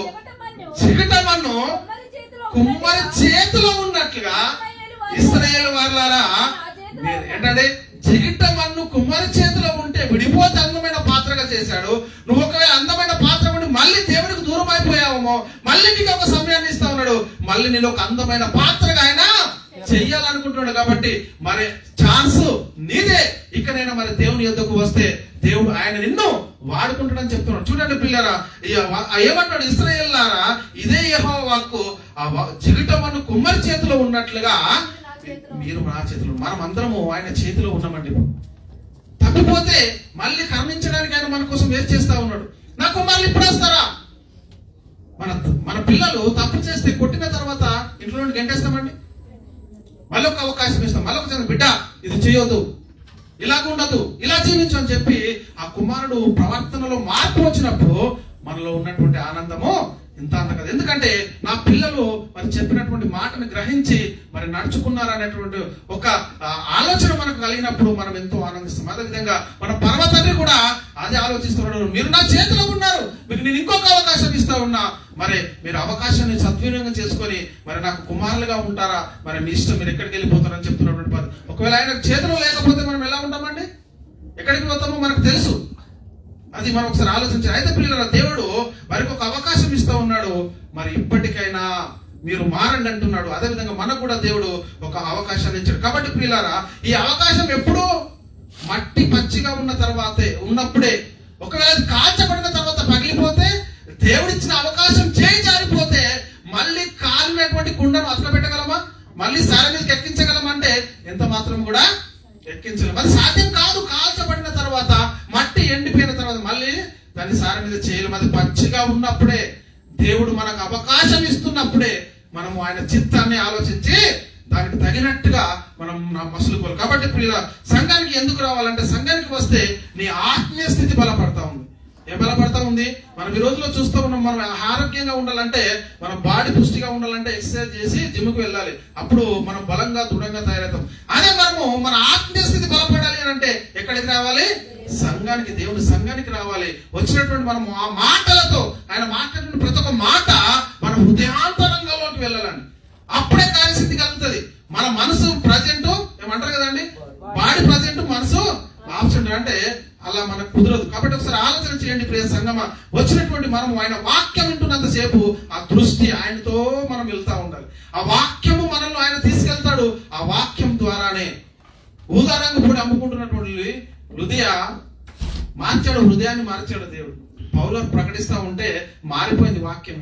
చికటమన్ను కుమ్మరి చేతిలో ఉన్నట్లుగా ఇశ్రాయేలు వారులారా ఏంటంటే జిగిటమన్ను కుమ్మరి చేతిలో ఉంటే విడిపోతే అందమైన పాత్రగా చేశాడు. నువ్వు ఒకవేళ అందమైన పాత్ర ఉండి మళ్ళీ దేవుడికి దూరం అయిపోయావేమో, మళ్ళీ నీకు ఒక సమయాన్ని ఇస్తా ఉన్నాడు, మళ్ళీ నేను ఒక అందమైన పాత్రగా ఆయన చెయ్యాలనుకుంటున్నాడు. కాబట్టి మరి ఛాన్స్ నీదే. ఇకనైనా మరి దేవుని యొద్దకు వస్తే దేవుడు ఆయన నిన్ను వాడుకుంటాడని చెప్తున్నాడు. చూడండి పిల్లరా, ఏమంటాడు? ఇశ్రాయేలులారా ఇదే యెహోవా వాక్కు, ఆ జిగిటమన్ను కుమ్మరి చేతిలో ఉన్నట్లుగా మీరు నా చేతిలో, మనం అందరము ఆయన చేతిలో ఉన్నామండి. తప్పిపోతే మళ్ళీ కరుణించడానికి ఆయన మన కోసం వేస్ట్ చేస్తా ఉన్నాడు. నా కుమారులు ఇప్పుడు వస్తారా? మన పిల్లలు తప్పు చేస్తే కొట్టిన తర్వాత ఇంట్లో నుండి గంటేస్తామండి. మళ్ళీ ఒక అవకాశం ఇస్తాం, మళ్ళీ ఒక బిడ్డ ఇది చేయొద్దు, ఇలాగ ఉండదు, ఇలా జీవించు అని చెప్పి ఆ కుమారుడు ప్రవర్తనలో మార్పు వచ్చినప్పుడు మనలో ఉన్నటువంటి ఆనందము ఇంత అంత కదా. ఎందుకంటే నా పిల్లలు మరి చెప్పినటువంటి మాటను గ్రహించి మరి నడుచుకున్నారనేటువంటి ఒక ఆలోచన మనకు కలిగినప్పుడు మనం ఎంతో ఆనందిస్తాం. అదేవిధంగా మన పరమతండ్రి కూడా అదే ఆలోచిస్తున్నాడు, మీరు నా చేతిలో ఉన్నారు, మీకు నేను ఇంకొక అవకాశం ఇస్తా ఉన్నా, మరి మీరు అవకాశాన్ని సద్వినియోగం చేసుకొని మరి నాకు కుమారులుగా ఉంటారా, మరి మీ ఇష్టం, మీరు ఎక్కడికి వెళ్ళిపోతారని చెప్తున్నటువంటి ఒకవేళ ఆయన చేతిలో లేకపోతే మనం ఎలా ఉంటామండి? ఎక్కడికి పోతామో మనకు తెలుసు. అది మనం ఒకసారి ఆలోచించాలి. అయితే ప్రియులారా, దేవుడు వారికి ఒక అవకాశం ఇస్తూ ఉన్నాడు. మరి ఇప్పటికైనా మీరు మారండి అంటున్నాడు. అదేవిధంగా మనకు కూడా దేవుడు ఒక అవకాశాన్ని ఇచ్చాడు. కాబట్టి ప్రియులారా, ఈ అవకాశం ఎప్పుడూ మట్టి పచ్చిగా ఉన్నప్పుడే, ఒకవేళ కాల్చబడిన తర్వాత పగిలిపోతే, దేవుడిచ్చిన అవకాశం చేయి జారిపోతే మళ్ళీ కాలినటువంటి కుండను అతకబెట్టగలమా? మళ్ళీ సార మీదకి ఎక్కించగలమంటే ఎంత మాత్రం కూడా ఎక్కించలేము. అది సాధ్యం కాదు. కాల్చబడిన తర్వాత, మట్టి ఎండిపోయిన తర్వాత మళ్ళీ దాన్ని సార మీద చేయలేము. అది పచ్చిగా ఉన్నప్పుడే, దేవుడు మనకు అవకాశం ఇస్తున్నప్పుడే మనము ఆయన చిత్తాన్ని ఆలోచించి దానికి తగినట్టుగా మనం మసులుకోవాలి. కాబట్టి ప్రియుల, సంఘానికి ఎందుకు రావాలంటే, సంఘానికి వస్తే నీ ఆత్మీయ స్థితి బలపడతా ఉంది. ఏం బలపడతా ఉంది? మనం ఈ రోజులో చూస్తూ ఉన్నాం. మనం ఆరోగ్యంగా ఉండాలంటే, మనం బాడీ పుష్టిగా ఉండాలంటే ఎక్సర్సైజ్ చేసి జిమ్కి వెళ్ళాలి. అప్పుడు మనం బలంగా దృఢంగా తయారవుతాం. అదే మనము మన ఆత్మీయ స్థితి బలపడాలి అని అంటే ఎక్కడికి రావాలి? సంఘానికి, దేవుని సంఘానికి రావాలి. వచ్చినటువంటి మనం ఆ మాటలతో, ఆయన మాట్లాడిన ప్రతి ఒక్క మాట మన హృదయాంతరంగంలోకి వెళ్ళాలండి. అప్పుడే కార్యసిద్ధి కలుగుతుంది. మన మనసు ప్రజెంట్ ఏమంటారు కదండి, బాడీ ప్రజెంట్, మనసు ఆబ్సెంట్. అంటే అలా మనకు కుదరదు. కాబట్టి ఒకసారి ఆలోచన చేయండి ప్రియ సంగమా. వచ్చినటువంటి మనము ఆయన వాక్యం వింటున్నంత సేపు ఆ దృష్టి ఆయనతో మనం వెళ్తా ఉండాలి. ఆ వాక్యము మనల్ని ఆయన తీసుకెళ్తాడు. ఆ వాక్యం ద్వారానే ఊదా రంగు పొడి అమ్ముకుంటున్నటువంటి హృదయాన్ని మార్చాడు దేవుడు. పౌలు ప్రకటిస్తా ఉంటే మారిపోయింది వాక్యం.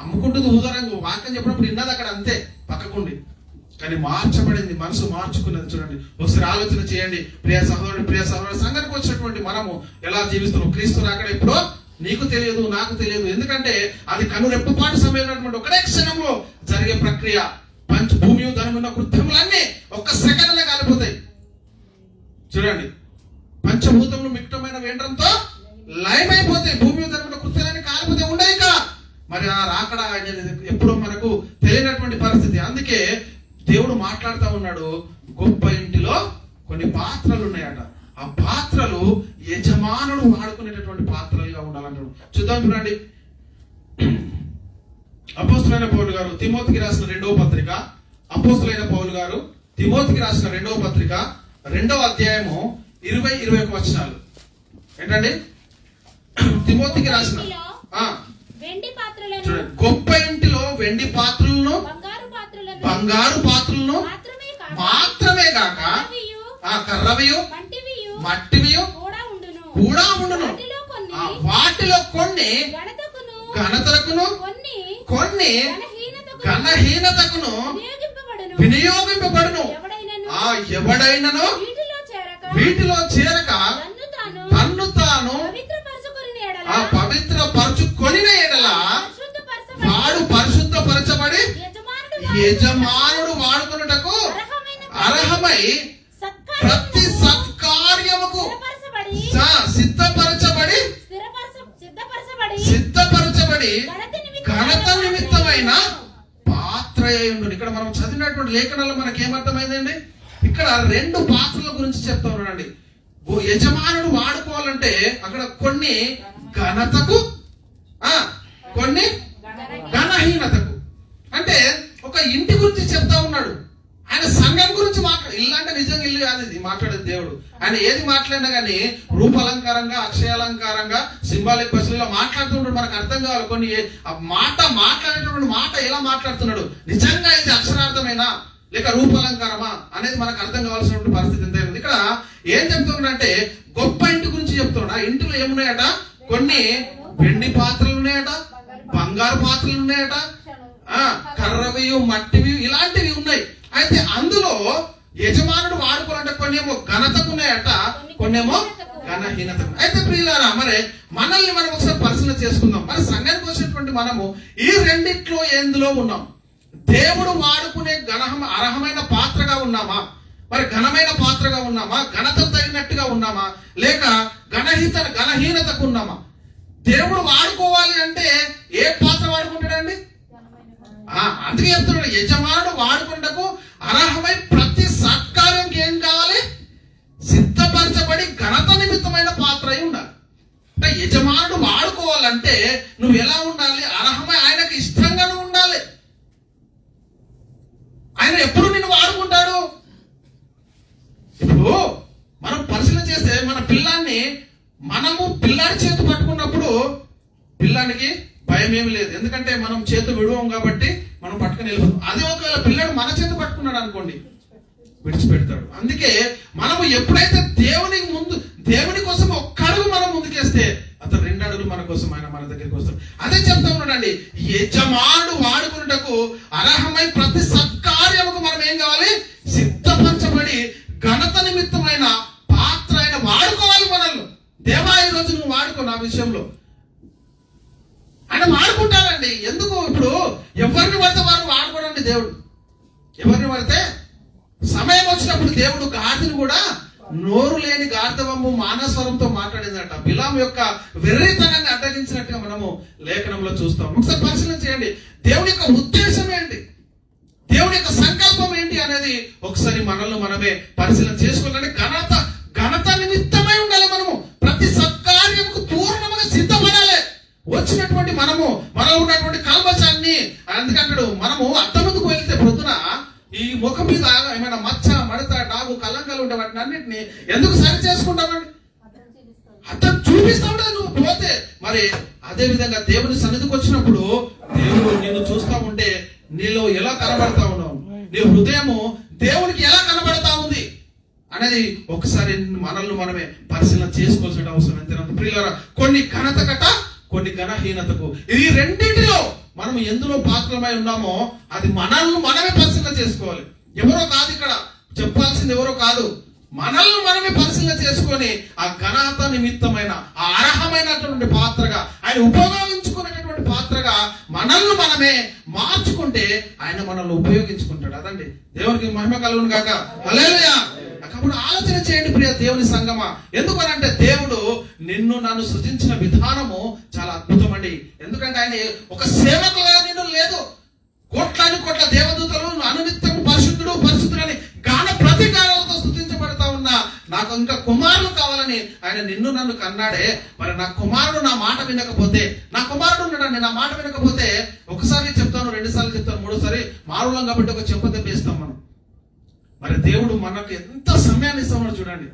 అమ్ముకుంటుంది ఊదా రంగు, వాక్యం చెప్పినప్పుడు విన్నది అక్కడ అంతే పక్కకుండి, కానీ మార్చబడింది, మనసు మార్చుకున్నది. చూడండి, ఒకసారి ఆలోచన చేయండి ప్రియ సహోదరుడు, ప్రియ సహోదరుడు. సంఘానికి వచ్చినటువంటి మనము ఎలా జీవిస్తున్నాం? క్రీస్తు రాకడ ఎప్పుడో నీకు తెలియదు, నాకు తెలియదు. ఎందుకంటే అది కనురెప్పపాటు సమయం ఒకటే క్షణంలో జరిగే ప్రక్రియ. భూమి ధనమున్న కృత్యములన్నీ ఒక్క సెకండ్లో కాలిపోతాయి. చూడండి, పంచభూతములు మిక్తమైన వేండ్రంతో లయమైపోతాయి. భూమి ధనమున్న కృత్యాలన్నీ కాలిపోతే ఉండవు ఇక. మరి ఆ రాకడ ఎప్పుడో మనకు తెలియనటువంటి పరిస్థితి. అందుకే దేవుడు మాట్లాడుతూ ఉన్నాడు, గొప్ప ఇంటిలో కొన్ని పాత్రలు ఉన్నాయట. ఆ పాత్రలు యజమానుడు వాడుకునేటటువంటి పాత్రలుగా ఉండాలంటాడు. చూద్దాం, చూడండి. అపోస్తులైన పౌలు గారు తిమోతికి రాసిన 2వ పత్రిక, అపోస్తులైన పౌలు గారు తిమోతికి రాసిన 2వ పత్రిక 2వ అధ్యాయము 20-21 వచనాలు. ఏంటండి? తిమోతికి రాసిన గొప్ప ఇంటిలో వెండి పాత్రలను, బంగారు పాత్రలను మాత్రమే కాక కర్రవియు మట్టివియు కూడా ఉండును. వాటిలో కొన్ని ఘనతకును కొన్ని ఘనహీనతకును వినియోగింపబడును. ఎవడైనను వీటిలో చేరక తన్ను తాను పవిత్రపరచుకొని ఎడల వాడు పరిశుద్ధపరచబడి యజమానుడు వాడుకొనుటకు అర్హమై ప్రతి సత్కార్యముకు సిద్ధపరచబడి ఘనత నిమిత్తమైన పాత్ర అయ్యుండును. ఇక్కడ మనం చదివినటువంటి లేఖనాల్లో మనకి ఏమర్థమైందండి? ఇక్కడ 2 పాత్రల గురించి చెప్తా ఉన్నాడండి. యజమానుడు వాడుకోవాలంటే అక్కడ కొన్ని ఘనతకు, కొన్ని ఘనహీనతకు. అంటే ఒక ఇంటి గురించి చెప్తా ఉన్నాడు. ఆయన సంఘం గురించి ఇల్లు అంటే నిజంగా ఇల్లు కాదు ఇది మాట్లాడేది దేవుడు. ఆయన ఏది మాట్లాడినా కానీ రూపాలంకారంగా, అక్షయాలంకారంగా, సింబాలిక్ బస్సులో మాట్లాడుతుంటాడు. మనకు అర్థం కావాలి. కొన్ని మాట్లాడేటటువంటి మాట ఎలా మాట్లాడుతున్నాడు, నిజంగా ఇది అక్షరార్థమేనా లేక రూపాలంకారమా అనేది మనకు అర్థం కావాల్సినటువంటి పరిస్థితి ఎంత ఉంది. ఇక్కడ ఏం చెప్తున్నాడంటే గొప్ప ఇంటి గురించి చెప్తున్నాడు. ఆ ఇంటిలో ఏమున్నాయట? కొన్ని వెండి పాత్రలు ఉన్నాయట, బంగారు పాత్రలు ఉన్నాయట, కర్రవి మట్టివి ఇలాంటివి ఉన్నాయి. అయితే అందులో యజమానుడు వాడుకోవాలంటే కొన్ని ఏమో ఘనతకు ఉన్నాయట, కొన్ని ఏమో ఘనహీనతకు. అయితే ప్రియులారా, మరి మనల్ని మనం ఒకసారి పరిశీలన చేసుకుందాం. మరి సంఘానికి వచ్చినటువంటి మనము ఈ రెండిట్లో ఎందులో ఉన్నాం? దేవుడు వాడుకునే అర్హమైన పాత్రగా ఉన్నామా? మరి ఘనమైన పాత్రగా ఉన్నామా? ఘనత తగినట్టుగా ఉన్నామా? లేక ఘనహీనతకు ఉన్నామా? దేవుడు వాడుకోవాలి అంటే ఏ పాత్ర వాడుకుంటాడండి? అందుకే చెప్తున్నాడు, యజమానుడు వాడుకుంటకు అర్హమై ప్రతి సత్కార్యంకి ఏం కావాలి? సిద్ధపరచబడి ఘనత నిమిత్తమైన పాత్ర అయి ఉండాలి. అంటే యజమానుడు వాడుకోవాలంటే నువ్వు ఎలా ఉండాలి? అర్హమై ఆయనకు ఇష్టంగా నువ్వు ఉండాలి. ఆయన ఎప్పుడు నిన్ను వాడుకుంటాడు? ఇప్పుడు మనం పరిశీలన చేస్తే మన పిల్లాన్ని మనము పిల్లాడి చేతి పట్టుకున్నప్పుడు పిల్లానికి భయం ఏమి లేదు, ఎందుకంటే మనం చేతి విడువం కాబట్టి మనం పట్టుకుని వెళ్ళిపోతాం. అదే ఒకవేళ పిల్లాడు మన చేతి పట్టుకున్నాడు అనుకోండి, విడిచిపెడతాడు. అందుకే మనము ఎప్పుడైతే దేవుని కోసం ఒక్క అడుగు మనం ముందుకేస్తే అతను 2 అడుగులు మన కోసం ఆయన మన దగ్గరికి వస్తాడు. అదే చెప్తా ఉన్నాడండి, యజమానుడు వాడుకున్నటకు అర్హమై ప్రతి సత్కార్యముకు మనం ఏం కావాలి, సిద్ధపరచబడి ఘనత నిమిత్తమైన పాత్ర ఆయన వాడుకోవాలి మనల్ని. దేవా ఈ రోజు నువ్వు వాడుకో నా విషయంలో, ఆయన వాడుకుంటానండి. ఎందుకు ఇప్పుడు ఎవరిని పడితే వారు వాడుకోడండి దేవుడు. ఎవరిని పడితే సమయం వచ్చినప్పుడు దేవుడు గాడిని కూడా నోరు లేని గార్ధవము మానస్వరంతో మాట్లాడిందట. బిలాము యొక్క వెర్రితనాన్ని అడ్డగించినట్టుగా మనము లేఖనంలో చూస్తాం. ఒకసారి పరిశీలన చేయండి, దేవుని యొక్క ఉద్దేశం ఏంటి, దేవుని యొక్క సంకల్పం ఏంటి అనేది ఒకసారి మనల్ని మనమే పరిశీలన చేసుకోవాలంటే ఘనత నిమిత్తమై ఉండాలి. మనము ప్రతి సత్కార్యముకు పూర్ణంగా సిద్ధపడాలి. వచ్చినటువంటి మనలో ఉన్నటువంటి కల్మశాన్ని, అందుకంటాడు మనము అద్దం ముందుకు వెళ్తే పొద్దున ఈ ముఖం మీద ఏమైనా మచ్చ మడత డాగు కలంకాలు ఉండే వాటిని అన్నింటినీ ఎందుకు సరి చేసుకుంటామండి, అద్దం చూపిస్తా ఉండదు నువ్వు పోతే. మరి అదే విధంగా దేవుని సన్నిధికి వచ్చినప్పుడు దేవుడు నిన్ను చూస్తా ఉంటే నీలో ఎలా కనబడతా ఉన్నావు, నీ హృదయము దేవునికి ఎలా కనబడతా ఉంది అనేది ఒకసారి మనల్ని మనమే పరిశీలన చేసుకోవాల్సిన అవసరం ఎంతైనా. ప్రియులారా, కొన్ని ఘనత కట కొన్ని ఘనహీనతకు, ఈ రెండింటిలో మనం ఎందులో పాత్రమై ఉన్నామో అది మనల్ని మనమే పరిశీలన చేసుకోవాలి. ఎవరో కాదు, ఇక్కడ చెప్పాల్సింది ఎవరో కాదు, మనల్ని మనమే పరిశీలన చేసుకొని ఆ ఘనత నిమిత్తమైన ఆ అర్హమైనటువంటి పాత్రగా ఆయన ఉపయోగించుకునేటటువంటి పాత్రగా మనల్ని మనమే మార్చుకుంటే ఆయన మనల్ని ఉపయోగించుకుంటాడు. అదండి దేవునికి మహిమ కలుగును గాక. హల్లెలూయా. కాబట్టి ఆలోచన చేయండి ప్రియ దేవుని సంగమా. ఎందుకనంటే దేవుడు నిన్ను నన్ను సృజించిన విధానము చాలా అద్భుతం అండి. ఎందుకంటే ఆయన ఒక సేవకుగా నిన్ను లేదు, కోట్ల దేవదూతలు అనునిత్యం పరిశుద్ధుడని గాన ప్రతిగానాలతో స్తుతించబడతా ఉన్నా నాకు ఇంకా కుమారుడు కావాలని ఆయన నిన్ను నన్ను కన్నాడే. మరి నా కుమారుడు నా మాట వినకపోతే, నా కుమారుడు ఉన్నాడండి నా మాట వినకపోతే, ఒకసారి చెప్తాను, 2 సార్లు చెప్తాను, 3సారి మారులం కాబట్టి ఒక చెంప తెప్పేస్తాం మనం. మరి దేవుడు మనకు ఎంత సమయాన్ని ఇస్తా ఉన్నాడు చూడండి.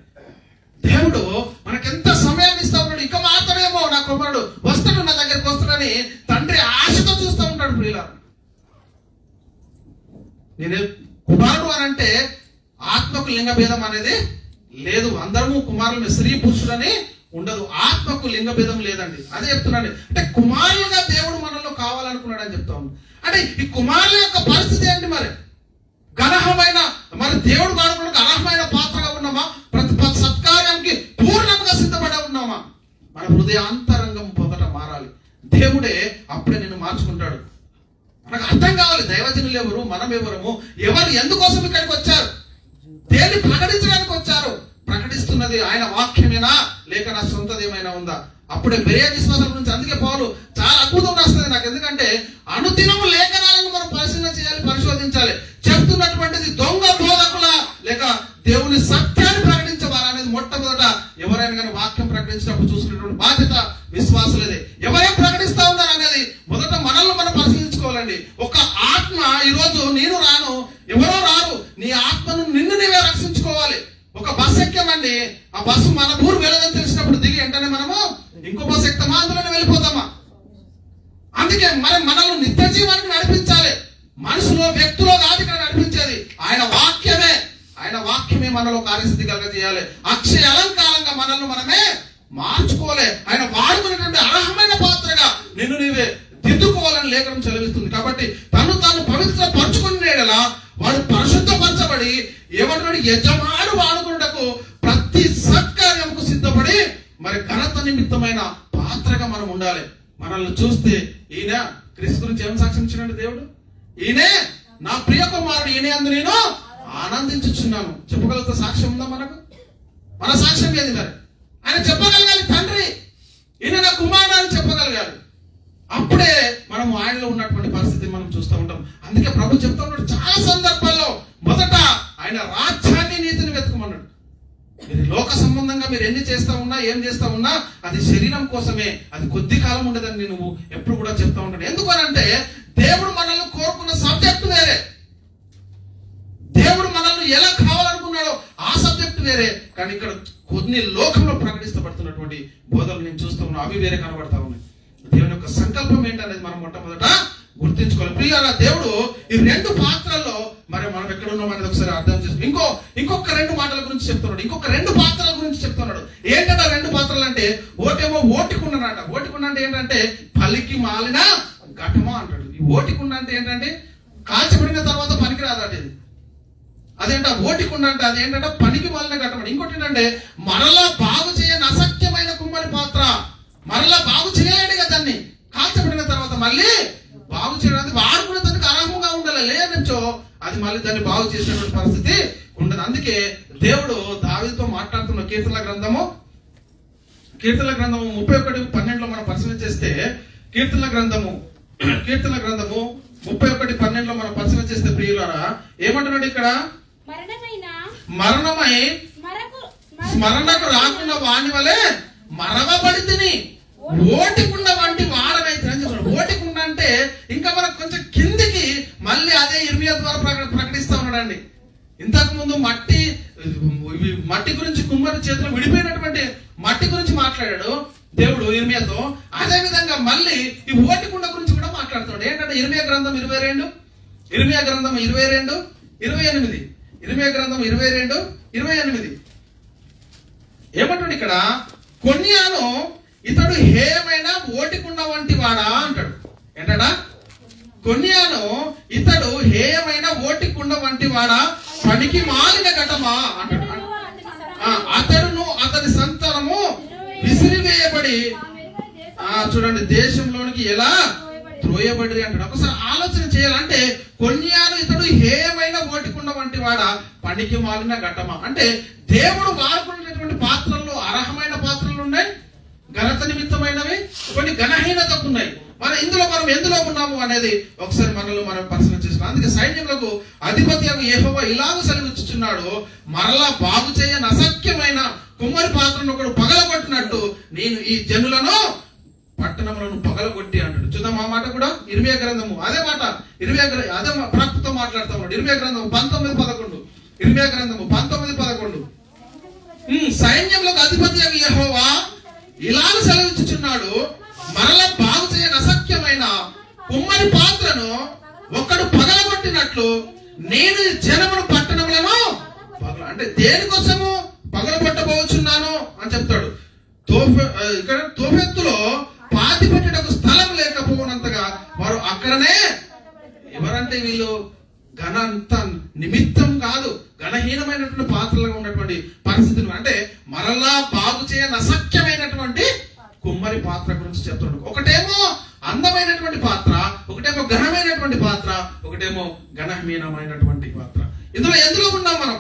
దేవుడు మనకు ఎంత సమయాన్ని ఇస్తా ఉన్నాడు. ఇక మాత్రమేమో నా కుమారుడు వస్తాడు, నా దగ్గరికి వస్తాడని తండ్రి ఆశతో చూస్తూ ఉంటాడు. ప్రియుల, నేను కుమారుడు అని అంటే ఆత్మకు లింగ భేదం అనేది లేదు. అందరము కుమారులు, స్త్రీ పురుషుడని ఉండదు. ఆత్మకు లింగ భేదం లేదండి. అదే చెప్తున్నాడు. అంటే కుమారులుగా దేవుడు మనలో కావాలనుకున్నాడు అని చెప్తా ఉన్నాడు. అంటే ఈ కుమారుల యొక్క పరిస్థితి ఏంటి? మరి దేవుడు వాడుకున్న అర్హమైన పాత్రగా ఉన్నామా? ప్రతి సత్కార్యానికి పూర్ణంగా సిద్ధపడి ఉన్నామా? మన హృదయాంతరంగం మొదట మారాలి. దేవుడే అప్పుడే నిన్ను మార్చుకుంటాడు. మనకు అర్థం కావాలి దైవజనులు ఎవరు, మనం ఎవరము, ఎవరు ఎందుకోసం ఇక్కడికి వచ్చారు, దేన్ని ప్రకటించడానికి వచ్చారు, ప్రకటిస్తున్నది ఆయన వాక్యమేనా లేక నా సొంతది ఏమైనా ఉందా? అప్పుడే బెరియా విశ్వాసం గురించి అందుకే పౌలు చాలా అద్భుతం రాస్తుంది నాకు. ఎందుకంటే అనుదినము లేఖనాలను మనం పరిశీలన చేయాలి, పరిశోధించాలి. చెప్తున్నటువంటిది దొంగ బోధకుల లేక దేవుని సత్యాన్ని ప్రకటించవాలా అనేది మొట్టమొదట ఎవరైనా కానీ వాక్యం ప్రకటించినప్పుడు చూసుకునేటువంటి బాధ్యత విశ్వాసులదే. ఎవరేం ప్రకటిస్తా ఉన్నారు అనేది మొదట మనల్ని మనం పరిశీలించుకోవాలండి. ఒక ఆత్మ ఈరోజు నేను రాను, ఎవరో రారు, నీ ఆత్మను నిన్ను నీవే రక్షించుకోవాలి. ఒక బస్సు ఎక్కామండి, ఆ బస్సు మన ఊరు వెళ్ళదని తెలిసినప్పుడు దిగి వెంటనే మనము ఇంకో బస్సు ఎక్కుతామా, అందులోనే వెళ్ళిపోతామా? అందుకే మనల్ని నిత్య జీవానికి నడిపించాలి. మనసులో వ్యక్తులో కాదు ఇక్కడ నడిపించేది ఆయన వాక్యమే. ఆయన వాక్యమే మనలో కార్యసిద్ధి కలగజేయాలి. అక్షయ అలంకారంగా మనల్ని మనమే మార్చుకోలే. ఆయన వాడుకునేటువంటి అర్హమైన పాత్రగా నిన్ను నీవే దిద్దుకోవాలని లేఖనం చదివిస్తుంది. కాబట్టి తను తాను పవిత్ర పరుచుకునేలా వాడు పరిశుద్ధపరచబడి ఏమంటున్నాడు, యజమానుడు వాడుకున్నటకు ప్రతి సత్కార్యంకు సిద్ధపడి మరి ఘనత నిమిత్తమైన పాత్రగా మనం ఉండాలి. మనల్ని చూస్తే ఈయన క్రీస్తు గురించి ఏం సాక్ష్యం ఇచ్చినాడు దేవుడు? ఈయనే నా ప్రియ కుమారుడు, ఈయన అందు నేను ఆనందించుచున్నాను. చెప్పగలుగుతా సాక్ష్యం ఉందా మనకు? మన సాక్ష్యం ఏది? మరి ఆయన చెప్పగలగాలి, తండ్రి ఈయన నా కుమారుడు అని చెప్పగలగాలి. అప్పుడే మనం ఆయనలో ఉన్నటువంటి పరిస్థితిని మనం చూస్తూ ఉంటాం. అందుకే ప్రభు చెప్తా ఉన్నాడు చాలా సందర్భాల్లో, మొదట ఆయన రాజ్యాన్ని నీతిని వెతుకమన్నాడు. మీరు లోక సంబంధంగా మీరు ఎన్ని చేస్తా ఉన్నా ఏం చేస్తా ఉన్నా అది శరీరం కోసమే, అది కొద్ది కాలం ఉండదని నువ్వు ఎప్పుడు కూడా చెప్తా ఉంటాను. ఎందుకనంటే దేవుడు మనల్ని కోరుకున్న సబ్జెక్ట్ వేరే. దేవుడు మనల్ని ఎలా కావాలనుకున్నాడో ఆ సబ్జెక్ట్ వేరే, కానీ ఇక్కడ కొన్ని లోకంలో ప్రకటిస్తబడుతున్నటువంటి బోధనలు నేను చూస్తూ ఉన్నా, అవి వేరే కనబడతా ఉన్నాయి. దేవుని యొక్క సంకల్పం ఏంటనేది మనం మొట్టమొదట గుర్తించుకోవాలి. ప్రియులారా, దేవుడు ఈ రెండు పాత్రల్లో మరి మనం ఎక్కడ ఉన్నాం అనేది ఒకసారి అర్థం చేసుకుని ఇంకొక రెండు మాటల గురించి చెప్తున్నాడు, ఇంకొక రెండు పాత్రల గురించి చెప్తున్నాడు. ఏంటంటే రెండు పాత్రలు అంటే, ఓటేమో ఓటికుండనంట. ఓటికుండ అంటే ఏంటంటే పలికి మాలిన ఘటమా అంటాడు. ఈ ఓటికుండ అంటే ఏంటంటే కాల్చబడిన తర్వాత పనికి రాదట ఇది. అదేంట ఓటికుండ అంటే అదేంటంటే పనికి మాలిన ఘటమ. ఇంకోటి ఏంటంటే మరలా బాగు చేయని అసత్యమైన కుమ్మరి పాత్ర. మరలా బాగు చేయలేడు కదా దాన్ని, కాల్చబడిన తర్వాత మళ్ళీ బాగు చేయడానికి వాడుకునే దానికి అర్హంగా ఉండాలి, లేదనొచ్చో అది మళ్ళీ దాన్ని బాగు చేసేటువంటి పరిస్థితి ఉండదు. అందుకే దేవుడు దావీదుతో మాట్లాడుతున్న కీర్తనల గ్రంథము 31:12 మనం పరిశీలన చేస్తే, కీర్తనల గ్రంథము 31:12 మనం పరిశీలన చేస్తే ప్రియులారా ఏమంటున్నాడు ఇక్కడ, మరణమై స్మరణకు రాకుండా వాని వలె మరవబడితిని, ఓటికుండ వంటి వాడనైతే. ఓటికుండ అంటే ఇంకా మనకు కొంచెం కిందికి మళ్ళీ అదే ఇర్మియా ద్వారా ప్రకటిస్తా ఉన్నాడండి. ఇంతకు ముందు మట్టి గురించి కుమ్మరి చేతిలో విడిపోయినటువంటి మట్టి గురించి మాట్లాడాడు దేవుడు ఇర్మియాతో. అదే విధంగా మళ్ళీ ఈ ఓటికుండ గురించి కూడా మాట్లాడుతున్నాడు. ఏంటంటే ఇర్మియా గ్రంథం 22:28 ఏమంటాడు ఇక్కడ, కొన్యాను ఇతడు హేయమైన ఓటికుండ వంటి వాడా అంటాడు. ఏంటడా, కొన్యాను ఇతడు హేయమైన ఓటికుండ వంటి వాడా, పనికి మాలిన ఘటమా అంటాడు. అతడును అతని సంతానము విసిరివేయబడి చూడండి దేశంలోనికి ఎలా త్రోయబడి అంటాడు. ఒకసారి ఆలోచన చేయాలంటే కొన్యాను ఇతడు హేయమైన ఓటికుండ వంటి వాడా, పనికి మాలిన ఘటమా అంటే దేవుడు వాడుకునేటువంటి పాత్రల్లో అర్హమైన పాత్రలు ఉన్నాయి, ఘనత నిమిత్తమైనవి, కొన్ని ఘనహీనతకు ఉన్నాయి. మనం ఎందులో ఉన్నాము అనేది ఒకసారి మనలో మనం పరిశీలన చేసుకున్నాం. అందుకే సైన్యములకు అధిపతి యెహోవా ఇలాగ సెలవిచ్చుచున్నాడు, మరలా బాగు చేయని అసఖ్యమైన కుమ్మరి పాత్రను ఒకడు పగలగొట్టినట్టు నేను ఈ జనులను పట్టణములను పగలగొట్టి అంటాడు. చూద్దాం ఆ మాట కూడా. ఇర్మియా గ్రంథము అదే మాట, అదే ప్రవక్తతో మాట్లాడుతూ ఉన్నాడు. ఇర్మియా గ్రంథము 19:11 సైన్యములకు అధిపతి యెహోవా ఇలాగ సెలవిచ్చుచున్నాడు, మరలా బాగు చేయని అసఖ్యమైన కుమ్మరి పాత్రను ఒక్కడు పగలగొట్టినట్లు నేను జనమును పట్టణములను అంటే దేనికోసము పగలగొట్టబోచున్నాను అని చెప్తాడు. ఇక్కడ తోఫెత్తులో పాతి పెట్టేటకు స్థలం లేకపోవనంతగా వారు అక్కడనే, ఎవరంటే వీళ్ళు ఘనంత నిమిత్తం కాదు, ఘనహీనమైనటువంటి పాత్రలుగా ఉన్నటువంటి పరిస్థితులు. అంటే మరలా బాగు చేయని అసఖ్యమైనటువంటి కుమ్మరి పాత్ర గురించి చెప్తున్నాడు. ఒకటేమో అందమైనటువంటి పాత్ర, ఒకటేమో ఘనమైనటువంటి పాత్ర, ఒకటేమో ఘనహీనమైనటువంటి పాత్ర. ఎందులో ఉన్నాం మనం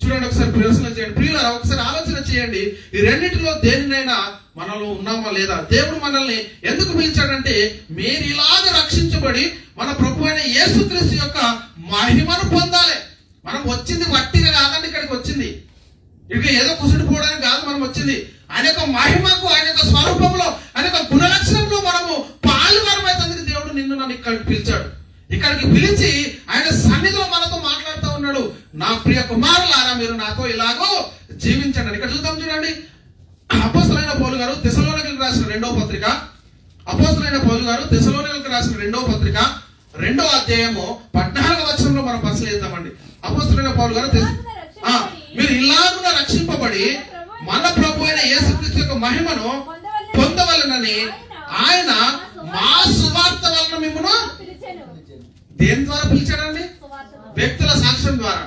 చూడండి, ఒకసారి పరిశీలన చేయండి. ప్రియులారా, ఒకసారి ఆలోచన చేయండి, ఈ రెండింటిలో దేనినైనా మనలో ఉన్నామా లేదా? దేవుడు మనల్ని ఎందుకు పిలిచాడంటే మీరు ఇలాగ రక్షించబడి మన ప్రభు అయిన యేసుక్రీస్తు యొక్క మహిమను పొందాలి. మనం వచ్చింది వట్టిగా కాదండి, ఇక్కడికి వచ్చింది ఇక ఏదో కుసుడిపోవడానికి కాదు మనం వచ్చింది. ఆయన యొక్క మహిమకు, ఆయన యొక్క స్వరూపంలో, ఆయన యొక్క గుణలక్షణంలో మనము పాలువారమైనందుకు దేవుడు నిన్ను నన్ను ఇక్కడికి పిలిచాడు. ఇక్కడికి పిలిచి ఆయన సన్నిధిలో మనతో మాట్లాడుతూ ఉన్నాడు, నా ప్రియ కుమారులారా మీరు నాతో ఇలాగో జీవించండి. ఇక్కడ చూద్దాం చూడండి, అపోస్తలుడైన పౌలు గారు తెస్సలోనికీయులకు రాసిన 2వ పత్రిక, 2వ పత్రిక 2వ అధ్యాయము 14వ వచనంలో మనం పరిశీలిద్దామండి. అపోస్తలుడైన పౌలు గారు మీరు ఇలాగున రక్షింపబడి మన ప్రభు అయిన యేసుక్రీస్తు యొక్క మహిమను పొందవలెనని ఆయన మా సువార్త వలన మిమ్మల్ని దేని ద్వారా పిలిచాడండి? వ్యక్తుల సాక్ష్యం ద్వారా,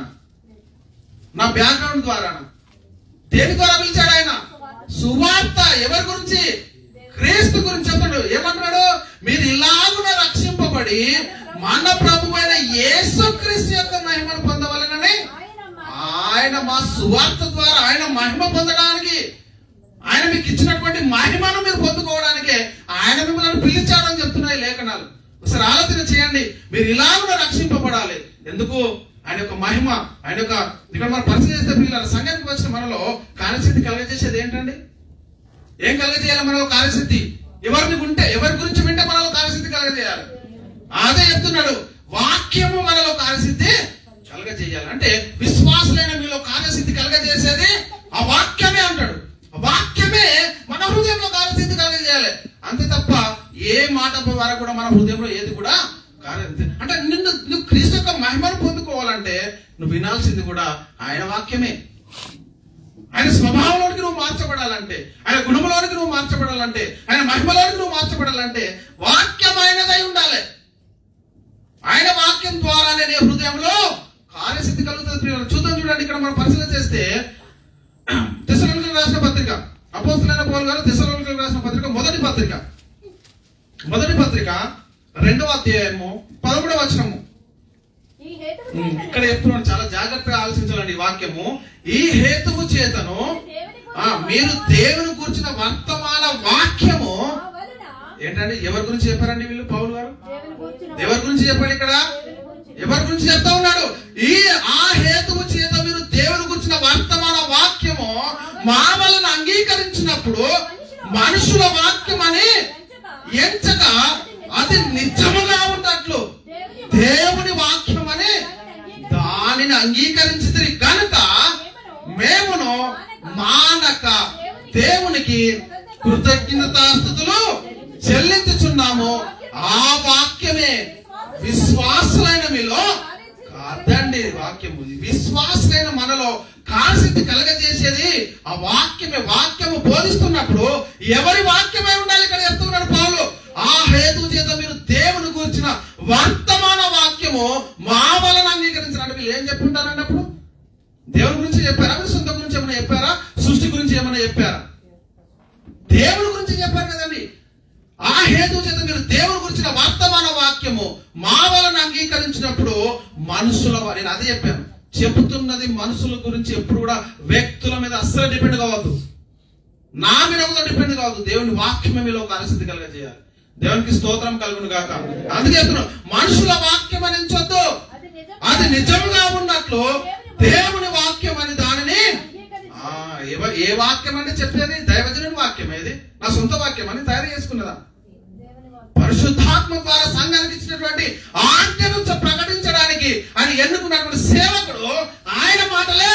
నా బ్యాక్గ్రౌండ్ ద్వారా. దేని ద్వారా పిలిచాడు ఆయన? సువార్త. ఎవరి గురించి? క్రీస్తు గురించి చెప్తాడు. ఏమంటున్నాడు? మీరు ఇలాగున రక్షింపబడి మన ప్రభు అయిన యేసుక్రీస్తు యొక్క మహిమను పొందవలెనని ఆయన మా సువార్త ద్వారా ఆయన మహిమ పొందడానికి, ఆయన మీకు ఇచ్చినటువంటి మహిమను మీరు పొందుకోవడానికే ఆయన మిమ్మల్ని పిలిచాడని చెప్తున్నాయి లేఖనాలు. ఒకసారి ఆలోచన చేయండి, మీరు ఇలాగున రక్షింపబడాలి. ఎందుకు? ఆయన యొక్క మహిమ, ఆయన యొక్క ఇక్కడ మనం పరిచయం చేస్తే పిల్లల సంఘానికి వచ్చిన మనలో కార్యసిద్ధి కలగజేసేది ఏంటండి? ఏం కలగజేయాలి మనలో కార్యసిద్ధి? ఎవరి గురించి వింటే మనలో కార్యసిద్ధి కలగజేయాలి. అదే చెప్తున్నాడు, వాక్యము మనలో కార్యసిద్ధి కలగజేయాలి. అంటే విశ్వాసులైన మీలో కార్యసిద్ధి కలగజేసేది ఆ వాక్యమే అంటాడు. ఆ వాక్యమే మన హృదయంలో కార్యసిద్ధి కలగజేయాలి. అంతే తప్ప ఏ మాట ద్వారా కూడా మన హృదయంలో ఏది కూడా అంటే నువ్వు క్రీస్తు యొక్క మహిమను పొందుకోవాలంటే నువ్వు వినాల్సింది కూడా ఆయన వాక్యమే. ఆయన స్వభావంలోనికి నువ్వు మార్చబడాలంటే, ఆయన గుణంలోనికి నువ్వు మార్చబడాలంటే, ఆయన మహిమలోనికి నువ్వు మార్చబడాలంటే వాక్యమైనదై ఉండాలి. ఆయన వాక్యం ద్వారానే నీ హృదయంలో కార్యసిద్ధి కలుగుతుంది. చూద్దాం, చూడండి ఇక్కడ మనం పరిశీలన చేస్తే తెస్సలోనికీయులకు రాసిన పత్రిక, అపోస్తలుడైన పౌలు గారు తెస్సలోనికీయులకు రాసిన పత్రిక మొదటి పత్రిక 2వ అధ్యాయము 11వ వచనము. ఇక్కడ చెప్తున్నాను, చాలా జాగ్రత్తగా ఆలోచించాలండి ఈ వాక్యము. ఈ హేతువు చేతను మీరు దేవుని గురించిన వర్తమాన వాక్యము ఏంటండి? ఎవరి గురించి చెప్పారండి వీళ్ళు? పౌలు గారు ఎవరి గురించి చెప్పాడు ఇక్కడ? ఎవరి గురించి చెప్తా ఉన్నాడు? ఆ హేతువు చేత మీరు దేవుని గురించిన వర్తమాన వాక్యము మా వలన అంగీకరించినప్పుడు మనుషుల వాక్యం అని ఎంచక అది నిజముగా ఉన్నట్లు దేవుని వాక్యం అని దానిని అంగీకరించింది కనుక మేమును మానక దేవునికి కృతజ్ఞతాస్తుతులు చెల్లించుచున్నాము. ఆ వాక్యమే విశ్వాసులైన మీలో కాదండి. వాక్యము విశ్వాసులైన మనలో కార్యసిద్ధి కలగజేసేది ఆ వాక్యమే. వాక్యము బోధిస్తున్నప్పుడు ఎవరి వాక్యమై ఉండాలి? ఇక్కడ చెప్తున్నాడు పౌలు. ఆ హేతు చేత మీరు దేవుని గురించిన వర్తమాన వాక్యము మా వలన అంగీకరించారు. వీళ్ళు ఏం చెప్పుంటారు అన్నప్పుడు? దేవుని గురించి చెప్పారా? మీరు సొంత గురించి ఏమైనా చెప్పారా? సృష్టి గురించి ఏమైనా చెప్పారా? దేవుని గురించి చెప్పారు కదండి. ఆ హేతు చేత మీరు దేవుని గురించిన వర్తమాన వాక్యము మా వలన అంగీకరించినప్పుడు మనుషుల, నేను అదే చెప్పాను, చెబుతున్నది మనుషుల గురించి ఎప్పుడు కూడా వ్యక్తుల మీద అస్సలు డిపెండ్ కావద్దు, నా మీద కూడా డిపెండ్ కావద్దు. దేవుని వాక్యమే మీలో కార్యసిద్ధి కలగజేయాలి. దేవునికి స్తోత్రం కలుగును గాక. అందుకే చెప్తున్నాను, మనుషుల వాక్యం అనించొద్దు, అది నిజంగా ఉన్నట్లు దేవుని వాక్యం అని దానిని ఏ వాక్యం అంటే చెప్పేది? దైవజనుని వాక్యం. ఏది నా సొంత వాక్యం అని తయారు చేసుకున్నదా? పరిశుద్ధాత్మ ద్వారా సంఘానికి ఇచ్చినటువంటి ఆజ్ఞను ప్రకటించడానికి ఆయన ఎన్నుకున్నటువంటి సేవకుడు ఆయన మాటలే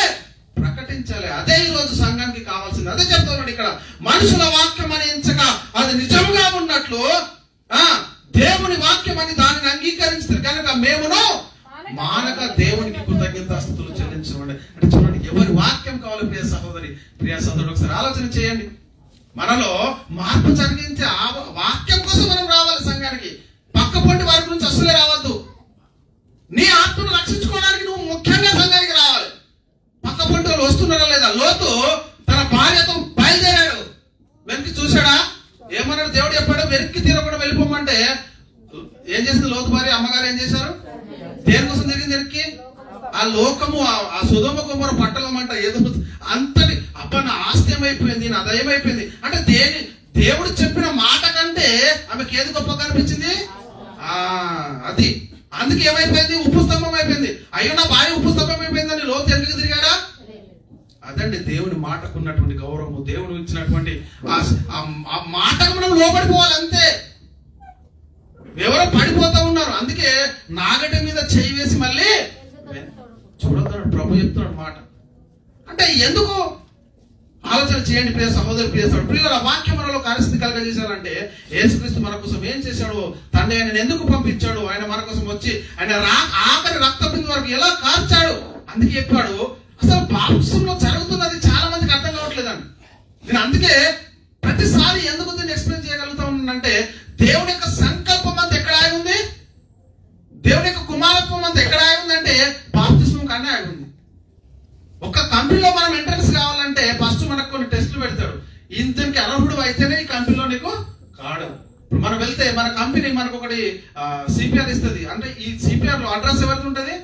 ప్రకటించాలి. అదే ఈ రోజు సంఘానికి కావాల్సింది. అదే చెప్తున్నాడు ఇక్కడ, మనుషుల వాక్యం అని ఎంచక అది నిజంగా ఉన్నట్లు దేవుని వాక్యం అని దానిని అంగీకరించారు కనుక మేమును మానక దేవునికి కృతజ్ఞతాస్తుతులు చెల్లించండి. అంటే చూడండి, ఎవరి వాక్యం కావాలి ప్రియ సహోదరి, ప్రియ సహోదరుడు? ఒకసారి ఆలోచన చేయండి. మనలో మార్పు జరిగించే ఆ వాక్యం కోసం మనం రావాలి సంఘానికి. పక్క పొంటి వారి గురించి అసలే రావద్దు. నీ ఆత్మను రక్షించుకోవడానికి నువ్వు ముఖ్యంగా సంఘానికి రావాలి. పక్క పొంటి వాళ్ళు వస్తున్నారా లేదా? లోతు తన భార్యతో బయలుదేరాడు, వెనక్కి చూశాడా? ఏమన్నాడు? దేవుడు చెప్పాడు వెనక్కి తీరకుండా వెళ్ళిపోమంటే ఏం చేసింది లోతు భార్య? అమ్మగారు ఏం చేశారు? దేనికోసం తిరిగింది వెనక్కి? ఆ లోకము, ఆ సొదొమ గొమొర పట్టణం అంట ఏదో అంతటి నా ఆస్తి ఏమైపోయింది, నా దయమైపోయింది అంటే దేవుడు చెప్పిన మాట కంటే ఆమెకి ఏది గొప్ప కనిపించింది? అది. అందుకే ఏమైపోయింది? ఉప్పు స్తంభం అయిపోయింది. అయ్యో నా భార్య ఉప్పు స్తంభం అయిపోయిందని లోతు ఎందుకు తిరిగాడా? అదండి దేవుని మాటకు ఉన్నటువంటి గౌరవము, దేవుడు ఇచ్చినటువంటి ఆ మాటకు మనం లోబడిపోవాలి అంతే. ఎవరో పడిపోతా ఉన్నారు, అందుకే నాగటి మీద చేయి వేసి మళ్ళీ చూడొద్దాడు ప్రభు చెప్తున్నాడు మాట. అంటే ఎందుకు ఆలోచన చేయండి ప్రియ సహోదరు, ప్రియ సహోదరుడు. ప్రియుల వాక్యం మనలో కార్యసిద్ధి కలగజేశారంటే యేసుక్రీస్తు మన కోసం ఏం చేశాడు, తండ్రి ఆయన ఎందుకు పంపించాడు, ఆయన మన కోసం వచ్చి ఆయన ఆఖరి రక్త బిందు వరకు ఎలా కార్చాడు. అందుకే చెప్పాడు. అసలు బాప్తిసంలో జరుగుతున్నది చాలా మందికి అర్థం కావట్లేదండి. నేను అందుకే ప్రతిసారి ఎందుకు దీన్ని ఎక్స్ప్లెయిన్ చేయగలుగుతా ఉన్నానంటే, దేవుని యొక్క సంకల్పం అంతా ఎక్కడ ఆగి ఉంది, దేవుని యొక్క కుమారత్వం అంతా ఎక్కడ ఆగి ఉందంటే బాప్తిస్మం కన్నా ఆగి ఉంది. ఒక కంపెనీలో మనం ఎంట్రన్స్ కావాలంటే ఫస్ట్ మనకు కొన్ని టెస్టులు పెడతాడు. ఇంతకి అర్హుడు అయితేనే ఈ కంపెనీలో నీకు కాడు. ఇప్పుడు మనం వెళ్తే మన కంపెనీ మనకు ఒకటి సిపిఆర్ ఇస్తుంది. అంటే ఈ సిపిఆర్ లో అడ్రస్ ఎవరిది ఉంటుంది?